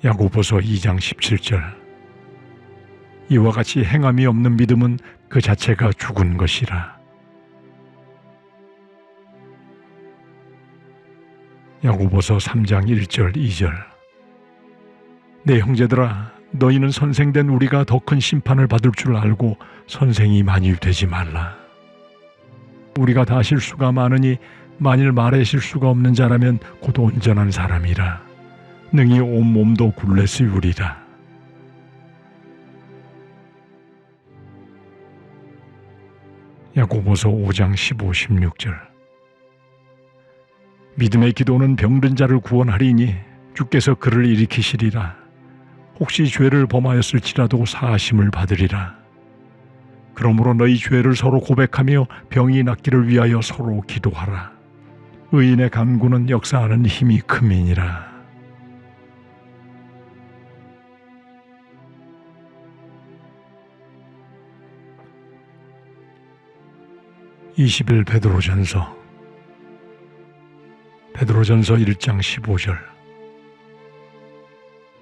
야고보서 2장 17절. 이와 같이 행함이 없는 믿음은 그 자체가 죽은 것이라. 야고보서 3장 1절 2절. 내 형제들아, 너희는 선생된 우리가 더 큰 심판을 받을 줄 알고 선생이 많이 되지 말라. 우리가 다 실수가 많으니 만일 말에 실수가 없는 자라면 곧 온전한 사람이라. 능히 온 몸도 굴레 씌우리라. 야고보서 5장 15, 16절. 믿음의 기도는 병든 자를 구원하리니 주께서 그를 일으키시리라. 혹시 죄를 범하였을지라도 사하심을 받으리라. 그러므로 너희 죄를 서로 고백하며 병이 낫기를 위하여 서로 기도하라. 의인의 간구는 역사하는 힘이 큼이니라. 베드로전서 1장 15절.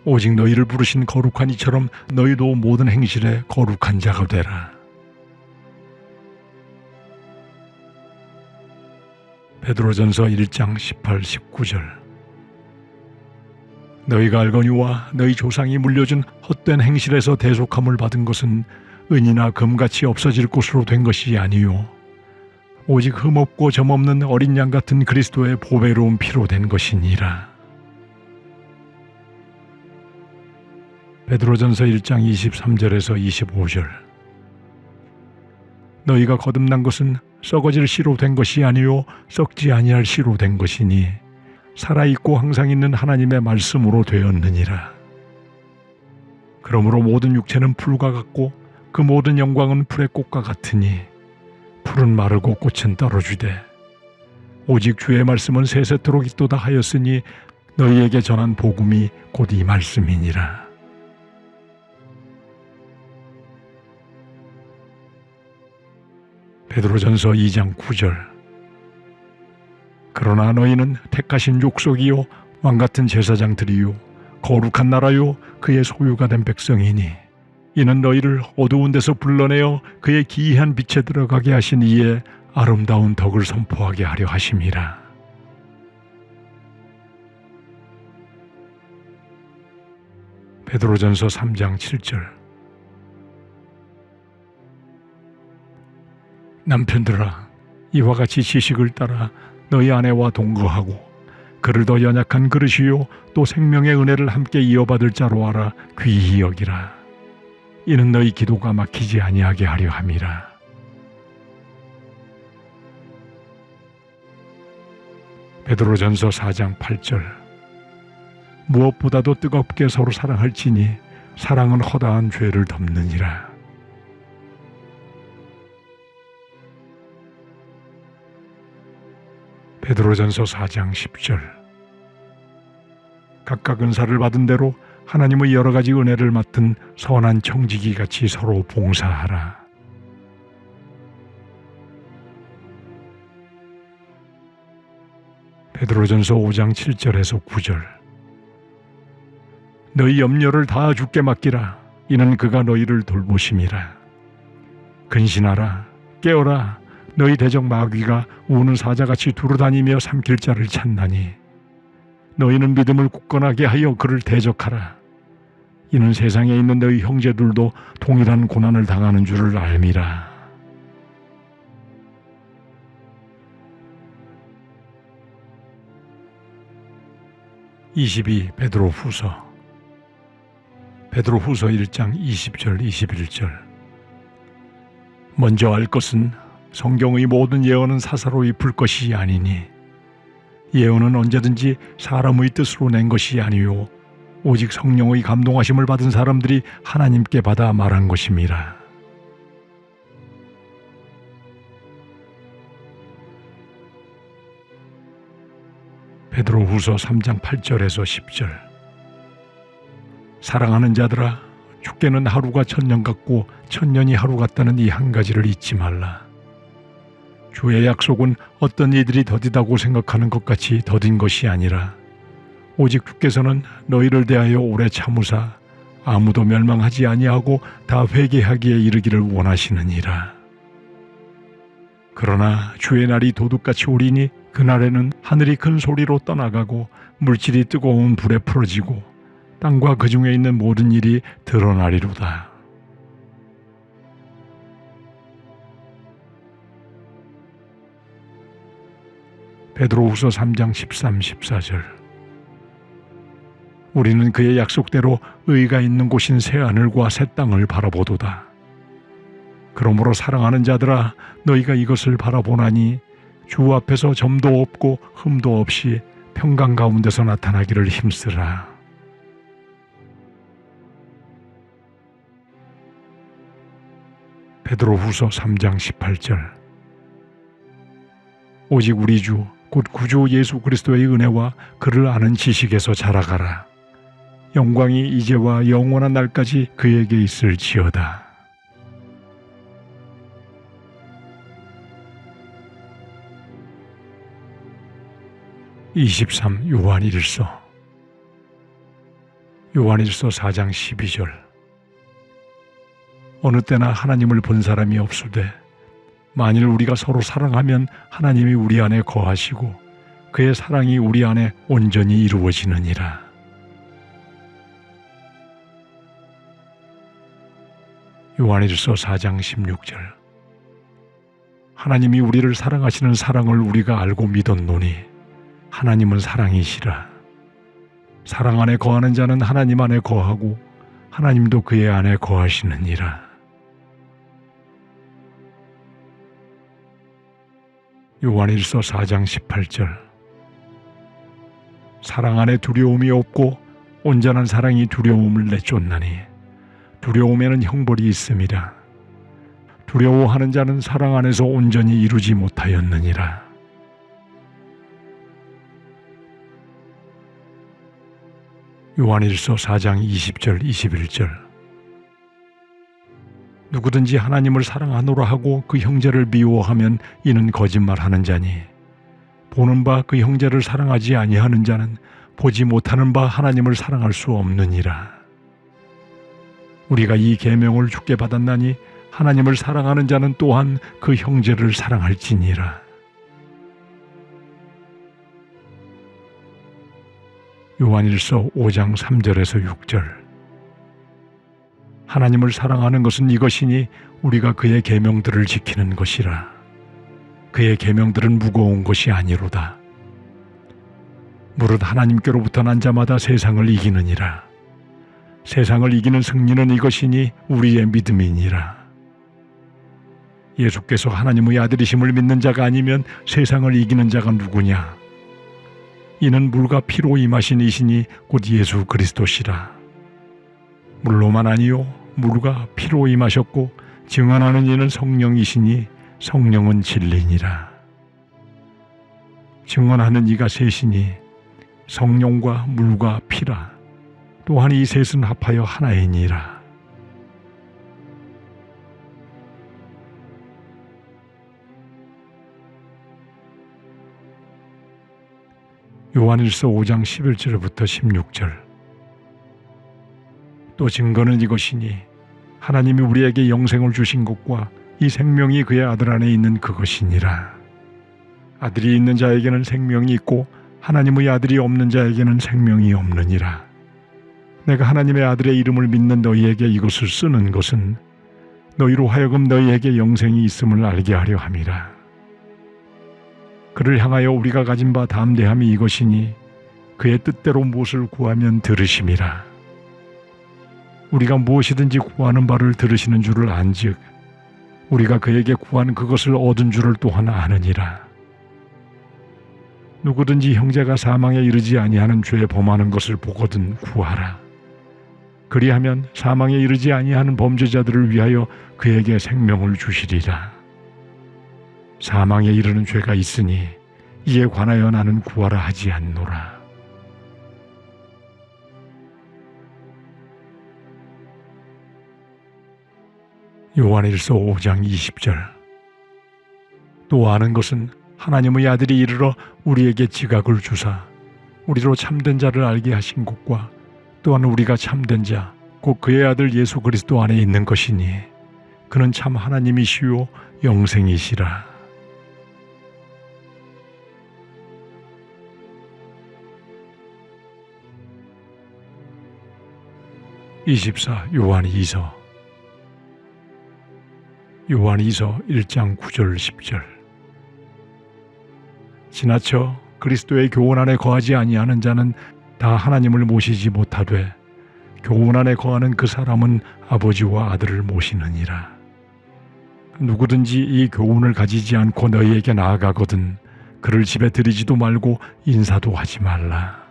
오직 너희를 부르신 거룩한 이처럼 너희도 모든 행실에 거룩한 자가 되라. 베드로전서 1장 18, 19절. 너희가 알거니와 너희 조상이 물려준 헛된 행실에서 대속함을 받은 것은 은이나 금같이 없어질 것으로 된 것이 아니요 오직 흠없고 점없는 어린 양 같은 그리스도의 보배로운 피로 된 것이니라. 베드로전서 1장 23절에서 25절. 너희가 거듭난 것은 썩어질 씨로 된 것이 아니요 썩지 아니할 씨로 된 것이니 살아있고 항상 있는 하나님의 말씀으로 되었느니라. 그러므로 모든 육체는 풀과 같고 그 모든 영광은 풀의 꽃과 같으니 풀은 마르고 꽃은 떨어지되 오직 주의 말씀은 세세토록 있도다 하였으니 너희에게 전한 복음이 곧 이 말씀이니라. 베드로전서 2장 9절. 그러나 너희는 택하신 족속이요 왕같은 제사장들이요 거룩한 나라요 그의 소유가 된 백성이니 이는 너희를 어두운 데서 불러내어 그의 기이한 빛에 들어가게 하신 이의 아름다운 덕을 선포하게 하려 하심이라. 베드로전서 3장 7절. 남편들아, 이와 같이 지식을 따라 너희 아내와 동거하고 그를 더 연약한 그릇이요 또 생명의 은혜를 함께 이어받을 자로 알아 귀히 여기라. 이는 너희 기도가 막히지 아니하게 하려 함이라. 베드로전서 4장 8절. 무엇보다도 뜨겁게 서로 사랑할지니 사랑은 허다한 죄를 덮느니라. 베드로전서 4장 10절. 각각 은사를 받은 대로 하나님의 여러 가지 은혜를 맡은 선한 청지기 같이 서로 봉사하라. 베드로전서 5장 7절에서 9절. 너희 염려를 다 주께 맡기라. 이는 그가 너희를 돌보심이라. 근신하라. 깨어라. 너희 대적 마귀가 우는 사자같이 두루다니며 삼킬 자를 찾나니 너희는 믿음을 굳건하게 하여 그를 대적하라. 이는 세상에 있는 너희 형제들도 동일한 고난을 당하는 줄을 알미라. 베드로후서 1장 20절 21절. 먼저 알 것은 성경의 모든 예언은 사사로이 풀 것이 아니니 예언은 언제든지 사람의 뜻으로 낸 것이 아니요 오직 성령의 감동하심을 받은 사람들이 하나님께 받아 말한 것임이라. 베드로후서 3장 8절에서 10절. 사랑하는 자들아, 주께는 하루가 천년 같고 천년이 하루 같다는 이 한 가지를 잊지 말라. 주의 약속은 어떤 이들이 더디다고 생각하는 것 같이 더딘 것이 아니라 오직 주께서는 너희를 대하여 오래 참으사 아무도 멸망하지 아니하고 다 회개하기에 이르기를 원하시느니라. 그러나 주의 날이 도둑같이 오리니 그날에는 하늘이 큰 소리로 떠나가고 물질이 뜨거운 불에 풀어지고 땅과 그 중에 있는 모든 일이 드러나리로다. 베드로후서 3장 13, 14절. 우리는 그의 약속대로 의가 있는 곳인 새 하늘과 새 땅을 바라보도다. 그러므로 사랑하는 자들아, 너희가 이것을 바라보나니 주 앞에서 점도 없고 흠도 없이 평강 가운데서 나타나기를 힘쓰라. 베드로후서 3장 18절. 오직 우리 주 곧 구주 예수 그리스도의 은혜와 그를 아는 지식에서 자라가라. 영광이 이제와 영원한 날까지 그에게 있을지어다. 요한일서 4장 12절. 어느 때나 하나님을 본 사람이 없으되 만일 우리가 서로 사랑하면 하나님이 우리 안에 거하시고 그의 사랑이 우리 안에 온전히 이루어지느니라. 요한일서 4장 16절. 하나님이 우리를 사랑하시는 사랑을 우리가 알고 믿었노니 하나님은 사랑이시라. 사랑 안에 거하는 자는 하나님 안에 거하고 하나님도 그의 안에 거하시느니라. 요한일서 4장 18절. 사랑 안에 두려움이 없고 온전한 사랑이 두려움을 내쫓나니 두려움에는 형벌이 있음이라. 두려워하는 자는 사랑 안에서 온전히 이루지 못하였느니라. 요한일서 4장 20절 21절. 누구든지 하나님을 사랑하노라 하고 그 형제를 미워하면 이는 거짓말하는 자니 보는 바 그 형제를 사랑하지 아니하는 자는 보지 못하는 바 하나님을 사랑할 수 없느니라. 우리가 이 계명을 주께 받았나니 하나님을 사랑하는 자는 또한 그 형제를 사랑할지니라. 요한일서 5장 3절에서 6절. 하나님을 사랑하는 것은 이것이니 우리가 그의 계명들을 지키는 것이라. 그의 계명들은 무거운 것이 아니로다. 무릇 하나님께로부터 난 자마다 세상을 이기느니라. 세상을 이기는 승리는 이것이니 우리의 믿음이니라. 예수께서 하나님의 아들이심을 믿는 자가 아니면 세상을 이기는 자가 누구냐? 이는 물과 피로 임하신 이시니 곧 예수 그리스도시라. 물로만 아니요 물과 피로 임하셨고 증언하는 이는 성령이시니 성령은 진리니라. 증언하는 이가 셋이니 성령과 물과 피라. 또한 이 셋은 합하여 하나이니라. 요한일서 5장 11절부터 16절. 또 증거는 이것이니 하나님이 우리에게 영생을 주신 것과 이 생명이 그의 아들 안에 있는 그것이니라. 아들이 있는 자에게는 생명이 있고 하나님의 아들이 없는 자에게는 생명이 없느니라. 내가 하나님의 아들의 이름을 믿는 너희에게 이것을 쓰는 것은 너희로 하여금 너희에게 영생이 있음을 알게 하려 함이라. 그를 향하여 우리가 가진 바 담대함이 이것이니 그의 뜻대로 무엇을 구하면 들으심이라. 우리가 무엇이든지 구하는 바를 들으시는 줄을 안즉 우리가 그에게 구한 그것을 얻은 줄을 또한 아느니라. 누구든지 형제가 사망에 이르지 아니하는 죄에 범하는 것을 보거든 구하라. 그리하면 사망에 이르지 아니하는 범죄자들을 위하여 그에게 생명을 주시리라. 사망에 이르는 죄가 있으니 이에 관하여 나는 구하라 하지 않노라. 요한일서 5장 20절. 또 아는 것은 하나님의 아들이 이르러 우리에게 지각을 주사 우리로 참된 자를 알게 하신 것과 또한 우리가 참된 자 곧 그의 아들 예수 그리스도 안에 있는 것이니 그는 참 하나님이시요 영생이시라. 요한이서 1장 9절 10절. 지나쳐 그리스도의 교훈 안에 거하지 아니하는 자는 다 하나님을 모시지 못하되 교훈 안에 거하는 그 사람은 아버지와 아들을 모시느니라. 누구든지 이 교훈을 가지지 않고 너희에게 나아가거든 그를 집에 들이지도 말고 인사도 하지 말라.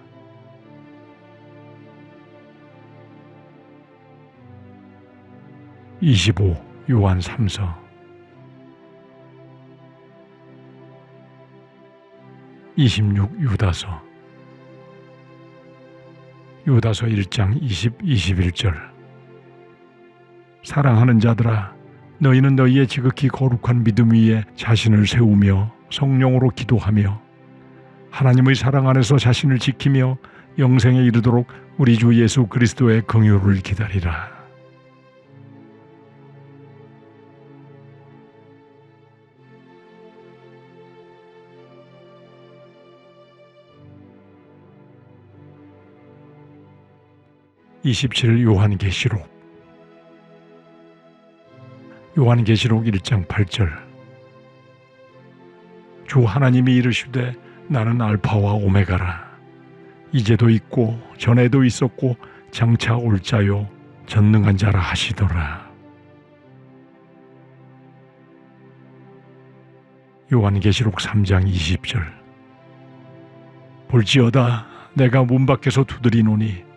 요한 3서. 유다서 1장 21절. 사랑하는 자들아, 너희는 너희의 지극히 거룩한 믿음 위에 자신을 세우며 성령으로 기도하며 하나님의 사랑 안에서 자신을 지키며 영생에 이르도록 우리 주 예수 그리스도의 긍휼을 기다리라. 요한계시록 1장 8절. 주 하나님이 이르시되 나는 알파와 오메가라. 이제도 있고 전에도 있었고 장차 올 자요 전능한 자라 하시더라. 요한계시록 3장 20절. 볼지어다 내가 문 밖에서 두드리노니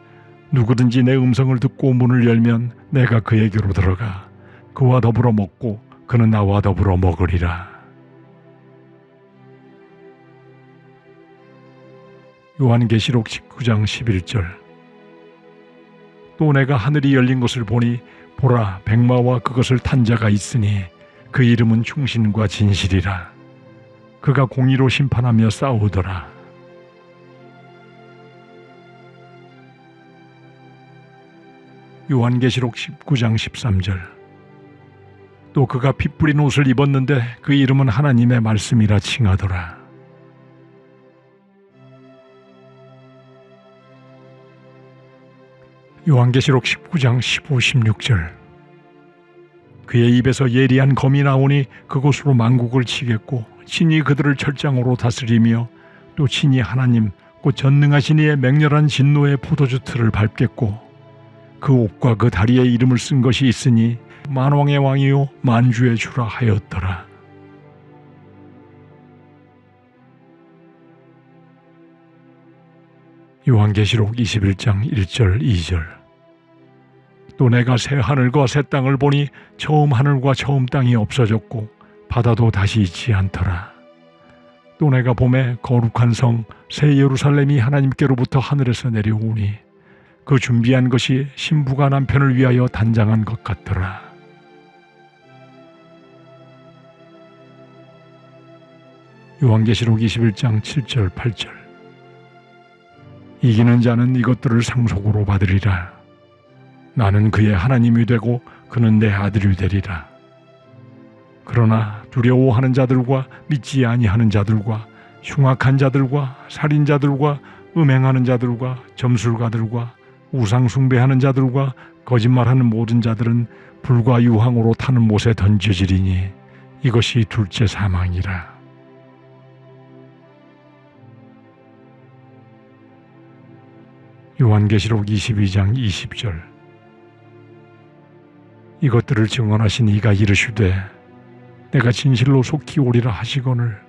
누구든지 내 음성을 듣고 문을 열면 내가 그에게로 들어가 그와 더불어 먹고 그는 나와 더불어 먹으리라. 요한계시록 19장 11절. 또 내가 하늘이 열린 것을 보니 보라 백마와 그것을 탄 자가 있으니 그 이름은 충신과 진실이라. 그가 공의로 심판하며 싸우더라. 요한계시록 19장 13절. 또 그가 피 뿌린 옷을 입었는데 그 이름은 하나님의 말씀이라 칭하더라. 요한계시록 19장 15, 16절. 그의 입에서 예리한 검이 나오니 그곳으로 만국을 치겠고 친히 그들을 철장으로 다스리며 또 친히 하나님 곧 전능하신 이의 맹렬한 진노의 포도주 틀을 밟겠고 그 옷과 그 다리에 이름을 쓴 것이 있으니 만왕의 왕이요 만주의 주라 하였더라. 요한계시록 21장 1절 2절. 또 내가 새 하늘과 새 땅을 보니 처음 하늘과 처음 땅이 없어졌고 바다도 다시 있지 않더라. 또 내가 보매 거룩한 성 새 예루살렘이 하나님께로부터 하늘에서 내려오니 그 준비한 것이 신부가 남편을 위하여 단장한 것 같더라. 요한계시록 21장 7절 8절. 이기는 자는 이것들을 상속으로 받으리라. 나는 그의 하나님이 되고 그는 내 아들이 되리라. 그러나 두려워하는 자들과 믿지 아니하는 자들과 흉악한 자들과 살인자들과 음행하는 자들과 점술가들과 우상 숭배하는 자들과 거짓말하는 모든 자들은 불과 유황으로 타는 못에 던져지리니 이것이 둘째 사망이라. 요한계시록 22장 20절. 이것들을 증언하신 이가 이르시되 내가 진실로 속히 오리라 하시거늘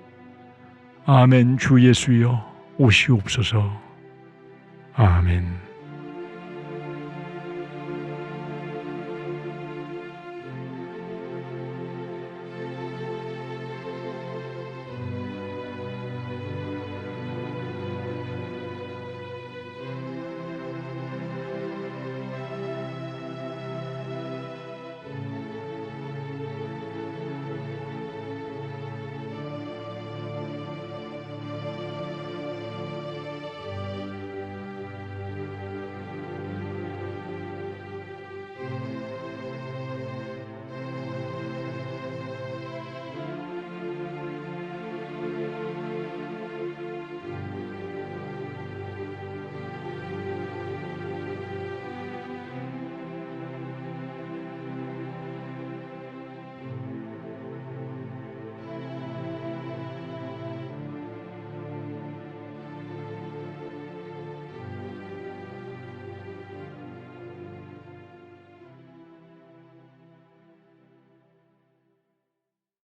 아멘. 주 예수여 오시옵소서. 아멘.